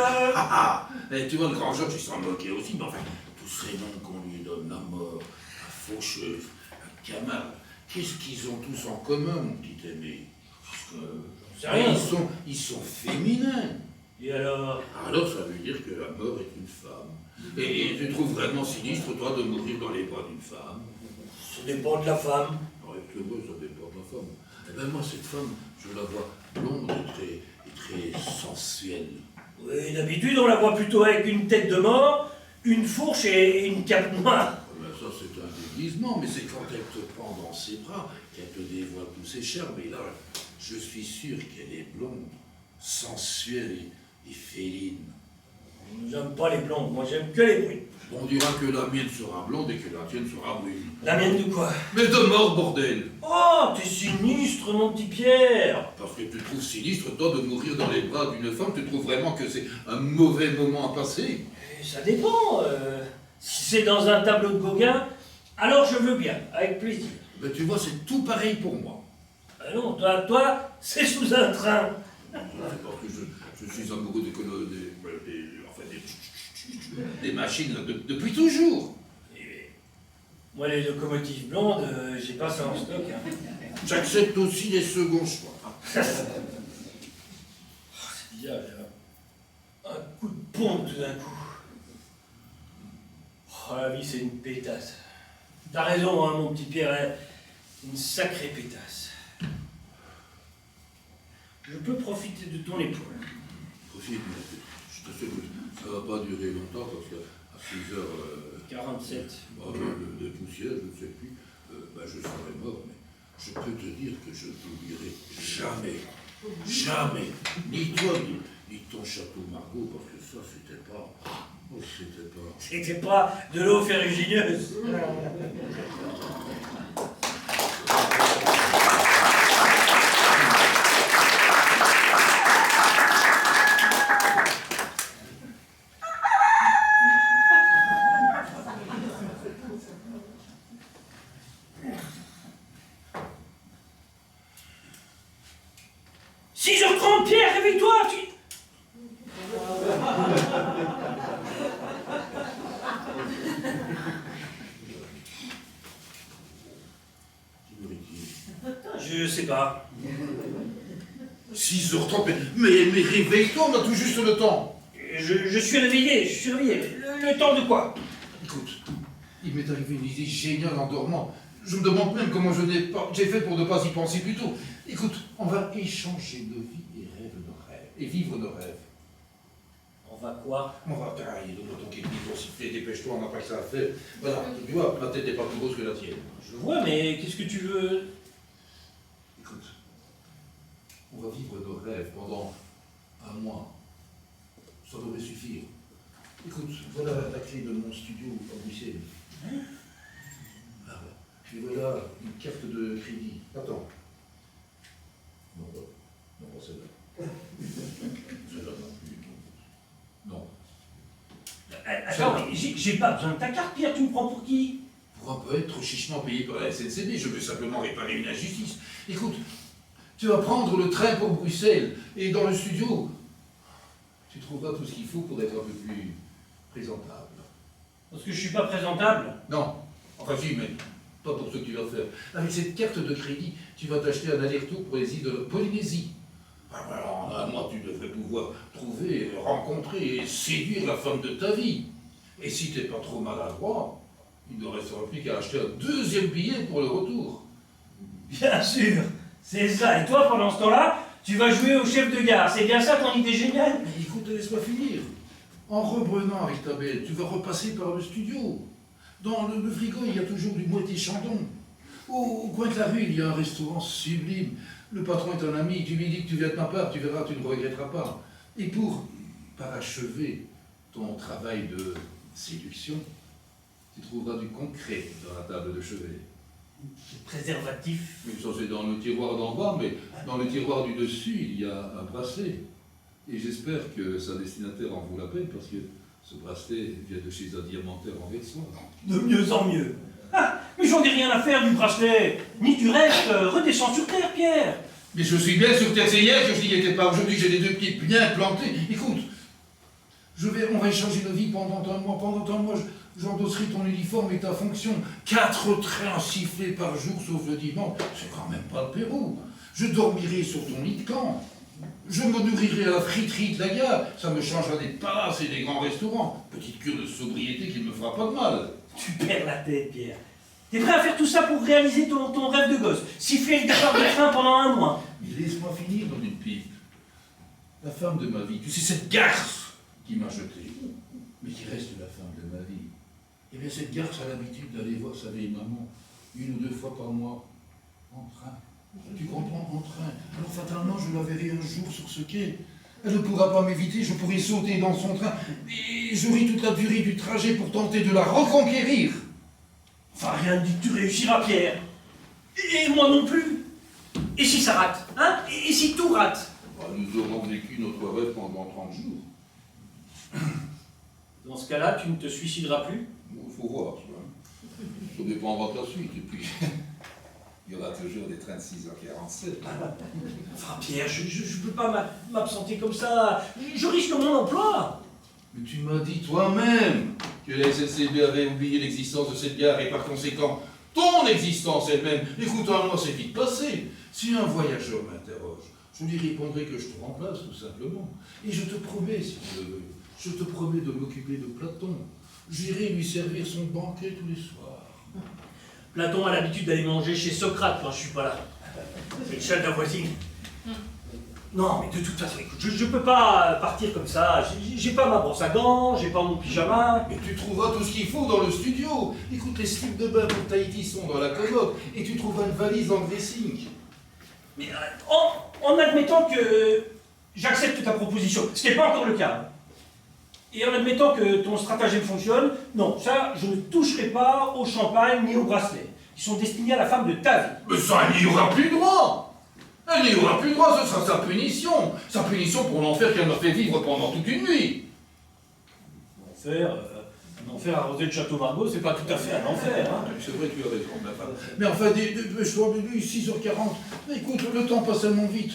Et tu vois, le grand Georges, il s'en moquait aussi, mais enfin, tous ces noms qu'on lui donne, la mort, la faucheuse, la Camargue, qu'est-ce qu'ils ont tous en commun, mon petit aimé? C'est rien. Ils sont féminins. Et alors? Alors ça veut dire que la mort est une femme. Et tu trouves vraiment sinistre, toi, de mourir dans les bras d'une femme? Ça dépend de la femme. Ouais, que moi, ça dépend de la femme. Eh bien, moi, cette femme, je la vois blonde et très sensuelle. Oui, d'habitude, on la voit plutôt avec une tête de mort, une fourche et une cape noire. Ah ben, ça, c'est un déguisement, mais c'est quand elle te prend dans ses bras qu'elle te dévoile tous ses charmes. Et là, je suis sûr qu'elle est blonde, sensuelle et féline. J'aime pas les blondes, moi j'aime que les brunes. On dira que la mienne sera blonde et que la tienne sera brune. La mienne de quoi? Mais de mort, bordel! Oh, t'es sinistre, mon petit Pierre. Parce que tu trouves sinistre, toi, de mourir dans les bras d'une femme, tu trouves vraiment que c'est un mauvais moment à passer? Et ça dépend. Si c'est dans un tableau de Gauguin, alors je veux bien, avec plaisir. Ben, tu vois, c'est tout pareil pour moi. Ah non, toi, c'est sous un train. Parce que je suis amoureux des machines depuis toujours. Et moi, les locomotives blondes, j'ai pas ça en stock. Hein. J'accepte aussi les seconds choix. C'est bizarre, j'ai un coup de pompe tout d'un coup. Oh, la vie, c'est une pétasse. T'as raison, hein, mon petit Pierre, hein, une sacrée pétasse. Je peux profiter de ton épaule. Profite, mais je t'assure que ça va pas durer longtemps parce qu'à 6h... 47. de poussière, je ne sais plus, je serai mort, mais je peux te dire que je ne t'oublierai jamais, jamais, ni toi, ni ton château Margaux, parce que ça, c'était pas... Oh, c'était pas... C'était pas de l'eau ferrugineuse. Pierre, réveille-toi, Je sais pas. 6h30, mais réveille-toi, on a tout juste le temps. Je suis réveillé, Le temps de quoi? Écoute, il m'est arrivé une idée géniale en dormant. Je me demande même comment j'ai fait pour ne pas y penser plus tôt. Écoute, on va échanger nos vies et rêver nos rêves. Et vivre nos rêves. On va quoi? On va tailler, donne-moi ton képi, ton sifflet, dépêche-toi, on n'a pas que ça à faire. Voilà, tu vois, ma tête n'est pas plus grosse que la tienne. Je vois, mais qu'est-ce que tu veux? Écoute, on va vivre nos rêves pendant un mois. Ça devrait suffire. Écoute, voilà la clé de mon studio à Bruxelles. Ah ouais. Et voilà une carte de crédit. Attends. Non, pas celle-là. Celle-là non plus. Non. Attends, mais j'ai pas besoin de ta carte, Pierre, tu me prends pour qui? Pour un poète trop chichement payé par la SNCB, je veux simplement réparer une injustice. Écoute, tu vas prendre le train pour Bruxelles, et dans le studio, tu trouveras tout ce qu'il faut pour être un peu plus présentable. Parce que je suis pas présentable? Non, enfin si, mais pas pour ce que tu vas faire. Avec cette carte de crédit, tu vas t'acheter un aller-retour pour les îles de Polynésie. Alors, en un mois, tu devrais pouvoir trouver, rencontrer et séduire la femme de ta vie. Et si t'es pas trop maladroit, il ne restera plus qu'à acheter un deuxième billet pour le retour. Bien sûr, c'est ça. Et toi, pendant ce temps-là, tu vas jouer au chef de gare. C'est bien ça ton idée géniale? Mais écoute, laisse-moi finir. En reprenant avec ta belle, tu vas repasser par le studio. Dans le frigo, il y a toujours du Moët Chandon. Au coin de la rue, il y a un restaurant sublime. Le patron est un ami, tu lui dis que tu viens de ma part, tu verras, tu ne regretteras pas. Et pour parachever ton travail de séduction, tu trouveras du concret dans la table de chevet. Préservatif. Mais ça, c'est dans le tiroir d'en bas, mais dans le tiroir du dessus, il y a un bracelet. Et j'espère que sa destinataire en vaut la peine, parce que ce bracelet vient de chez un diamantaire en Versoix. De mieux en mieux. Ah, mais j'en ai rien à faire du bracelet, ni du reste. Redescends sur terre, Pierre. Mais je suis bien sur terre, c'est hier que je n'y étais pas. Aujourd'hui, j'ai les deux pieds bien plantés. Écoute, on va échanger de vie pendant un mois. Pendant un mois, j'endosserai ton uniforme et ta fonction. 4 trains sifflés par jour, sauf le dimanche. C'est quand même pas le Pérou. Je dormirai sur ton lit de camp. Je me nourrirai à la friterie de la gare. Ça me changera des palaces et des grands restaurants. Petite cure de sobriété qui ne me fera pas de mal. Tu perds la tête, Pierre. T'es prêt à faire tout ça pour réaliser ton rêve de gosse? Siffler le départ de train pendant un mois? Mais laisse-moi finir dans une pipe. La femme de ma vie, tu sais, cette garce qui m'a jeté, mais qui reste la femme de ma vie. Eh bien, cette garce a l'habitude d'aller voir sa vieille maman 1 ou 2 fois par mois, en train. Tu comprends, en train. Alors fatalement, je la verrai un jour sur ce quai. Elle ne pourra pas m'éviter, je pourrai sauter dans son train, et j'aurai toute la durée du trajet pour tenter de la reconquérir. Enfin, rien ne dit que tu réussiras, Pierre. Et moi non plus. Et si ça rate, hein? Et si tout rate? Nous aurons vécu notre rêve pendant 30 jours. Dans ce cas-là, tu ne te suicideras plus? Il faut voir, tu vois. Ça dépendra de la suite, et puis... il y aura toujours des trains de 6h47. Enfin, Pierre, je ne peux pas m'absenter comme ça. Je risque mon emploi. Mais tu m'as dit toi-même que la SNCB avait oublié l'existence de cette gare et par conséquent ton existence elle-même. Écoute-moi, c'est vite passé. Si un voyageur m'interroge, je lui répondrai que je te remplace tout simplement. Et je te promets, si tu le veux, je te promets de m'occuper de Platon. J'irai lui servir son banquet tous les soirs. Platon a l'habitude d'aller manger chez Socrate quand je suis pas là. C'est le chat de la voisine. Non, mais de toute façon, écoute, je peux pas partir comme ça. J'ai pas ma brosse à gants, j'ai pas mon pyjama. Mais tu trouveras tout ce qu'il faut dans le studio. Écoute, les slips de bain pour Tahiti sont dans la commode et tu trouveras une valise dans le dressing. Mais en admettant que j'accepte ta proposition, ce qui n'est pas encore le cas, et en admettant que ton stratagème fonctionne, non, ça, je ne toucherai pas au champagne ni au bracelet. Ils sont destinés à la femme de ta vie. Mais ça, elle n'y aura plus droit. Elle n'y aura plus droit, ce sera sa punition. Sa punition pour l'enfer qu'elle m'a fait vivre pendant toute une nuit. Un enfer arrosé de Château Margaux, c'est pas tout à fait un enfer. Hein. C'est vrai, tu as raison, ma femme. Mais enfin, je suis revenu 6h40. Mais écoute, le temps passe tellement vite.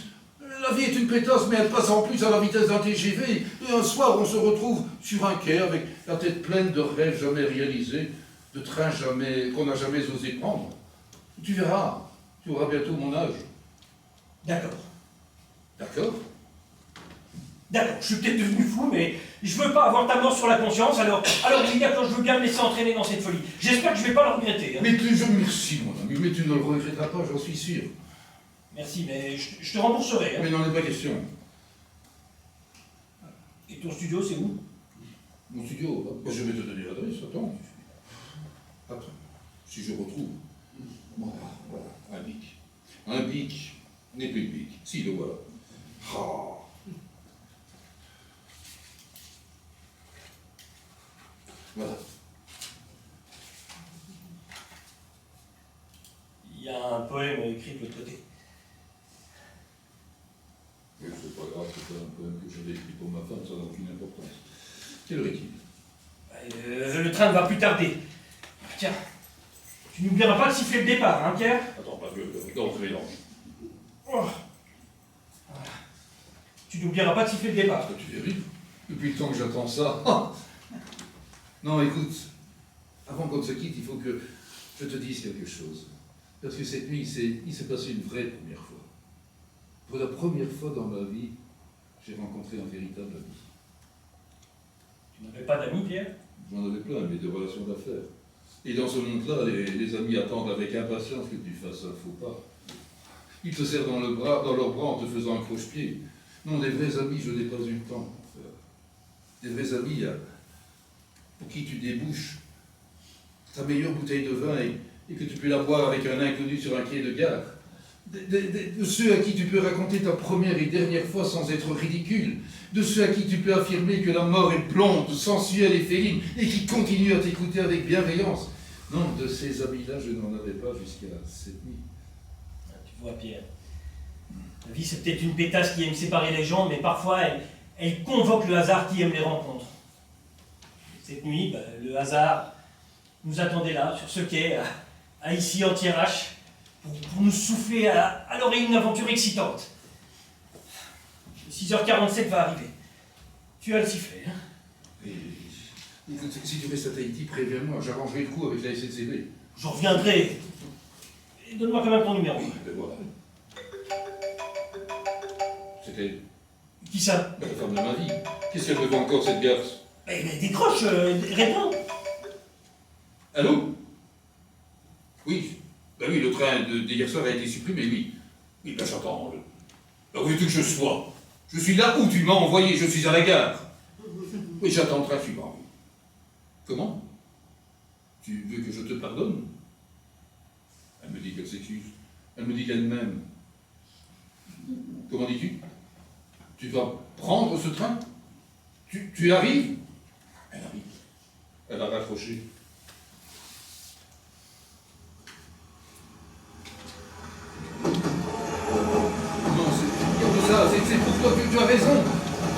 La vie est une pétasse, mais elle passe en plus à la vitesse d'un TGV. Et un soir, on se retrouve sur un quai avec la tête pleine de rêves jamais réalisés, de trains qu'on n'a jamais osé prendre. Tu verras, tu auras bientôt mon âge. D'accord. D'accord? D'accord, je suis peut-être devenu fou, mais je veux pas avoir ta mort sur la conscience, alors oui, d'accord, je veux bien me laisser entraîner dans cette folie. J'espère que je vais pas le regretter. Hein. Mais merci, mon ami, mais tu ne le regretteras pas, j'en suis sûr. Merci, mais je te rembourserai. Hein. Mais il n'en est pas question. Et ton studio, c'est où? Mon studio, je vais te donner l'adresse, attends. Attends, si je retrouve. Voilà, un bic. Un bic n'est plus de bic. Si, le voilà. Oh. Voilà. Il y a un poème écrit de l'autre côté. Mais c'est pas grave, c'est un poème que j'avais écrit pour ma femme, ça n'a aucune importance. Quelle heure est-il? Le train ne va plus tarder. Tiens, tu n'oublieras pas de siffler le départ, hein, Pierre? Attends, pas que dans le mélange. Oh. Voilà. Tu n'oublieras pas de siffler le départ. Tu dérives. Depuis le temps que j'attends ça. Non, écoute, avant qu'on se quitte, il faut que je te dise quelque chose. Parce que cette nuit, il s'est passé une vraie première fois. Pour la première fois dans ma vie, j'ai rencontré un véritable ami. Tu n'avais pas d'amis, Pierre? J'en avais plein, mais de relations d'affaires. Et dans ce monde-là, les amis attendent avec impatience que tu fasses un faux pas. Ils te serrent dans leurs bras en te faisant un croche-pied. Non, des vrais amis, je n'ai pas eu le temps. Des vrais amis pour qui tu débouches ta meilleure bouteille de vin et que tu peux la boire avec un inconnu sur un quai de gare. De ceux à qui tu peux raconter ta première et dernière fois sans être ridicule. De ceux à qui tu peux affirmer que la mort est blonde, sensuelle et féline et qui continuent à t'écouter avec bienveillance. Non, de ces habits-là, je n'en avais pas jusqu'à cette nuit. Ah, tu vois, Pierre, la vie, c'est peut-être une pétasse qui aime séparer les gens, mais parfois, elle convoque le hasard qui aime les rencontres. Cette nuit, le hasard nous attendait là, sur ce quai, à ici, en Thiérache, pour nous souffler à l'oreille une aventure excitante. 6h47 va arriver. Tu as le sifflet, hein? Et, écoute, si tu restes à Tahiti, préviens-moi, j'arrangerai le coup avec la SNCB. Je reviendrai. Et donne-moi quand même ton numéro. Oui, ben voilà. C'était Qui ça? la femme de ma vie. Qu'est-ce qu'elle me veut encore, cette garce? Mais décroche, réponds. Allô? Oui. Ben oui, le train d'hier soir a été supprimé, oui. Oui, ben j'attends. Ben, où veux-tu que je sois? Je suis là où tu m'as envoyé, je suis à la gare. Oui, j'attends le train suivant. Comment? Tu veux que je te pardonne? Elle me dit qu'elle s'excuse. Elle me dit qu'elle m'aime. Comment dis-tu? Tu vas prendre ce train? Tu arrives? Elle arrive. Elle a raccroché. Non, c'est pour toi que tu as raison.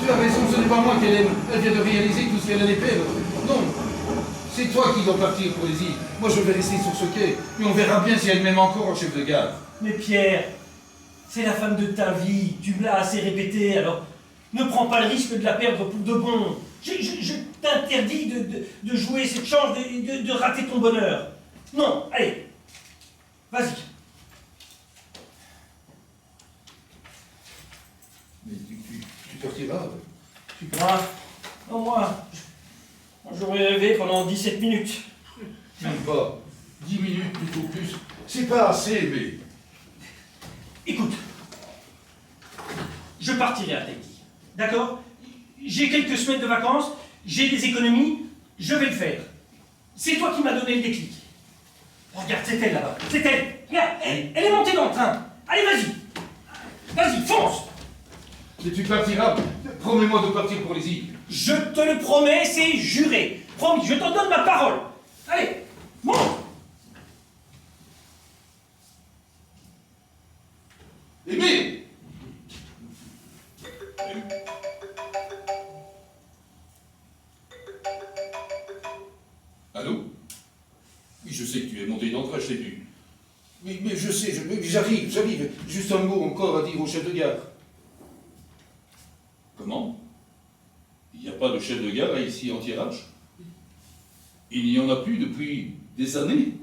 Tu as raison, ce n'est pas moi qu'elle aime. Elle vient de réaliser tout ce qu'elle allait perdre. Non, c'est toi qui dois partir pour les îles. Moi, je vais rester sur ce quai. Et on verra bien si elle m'aime encore en chef de gare. Mais Pierre, c'est la femme de ta vie. Tu me l'as assez répété, alors ne prends pas le risque de la perdre pour de bon. Je t'interdis de jouer cette chance, de rater ton bonheur. Non, allez, vas-y. Mais tu partiras. Moi, j'aurais rêvé pendant 17 minutes. Même pas. 10 minutes, plutôt plus. C'est pas assez, mais... Écoute, je partirai à Tahiti, d'accord? J'ai quelques semaines de vacances, j'ai des économies, je vais le faire. C'est toi qui m'as donné le déclic. Regarde, c'est elle là-bas, c'est elle. Regarde, elle est montée dans le train. Allez, vas-y. Vas-y, fonce. Mais tu partiras. Promets-moi de partir pour les îles. Je te le promets, c'est juré. Promis, je t'en donne ma parole. Allez, monte. Aimé! Allô? Oui, je sais que tu es monté dans le train, je t'ai vu. Oui, mais je sais, j'arrive. Juste un mot encore à dire au chef de gare. Comment? Il n'y a pas de chef de gare ici en Thiérache? Il n'y en a plus depuis des années?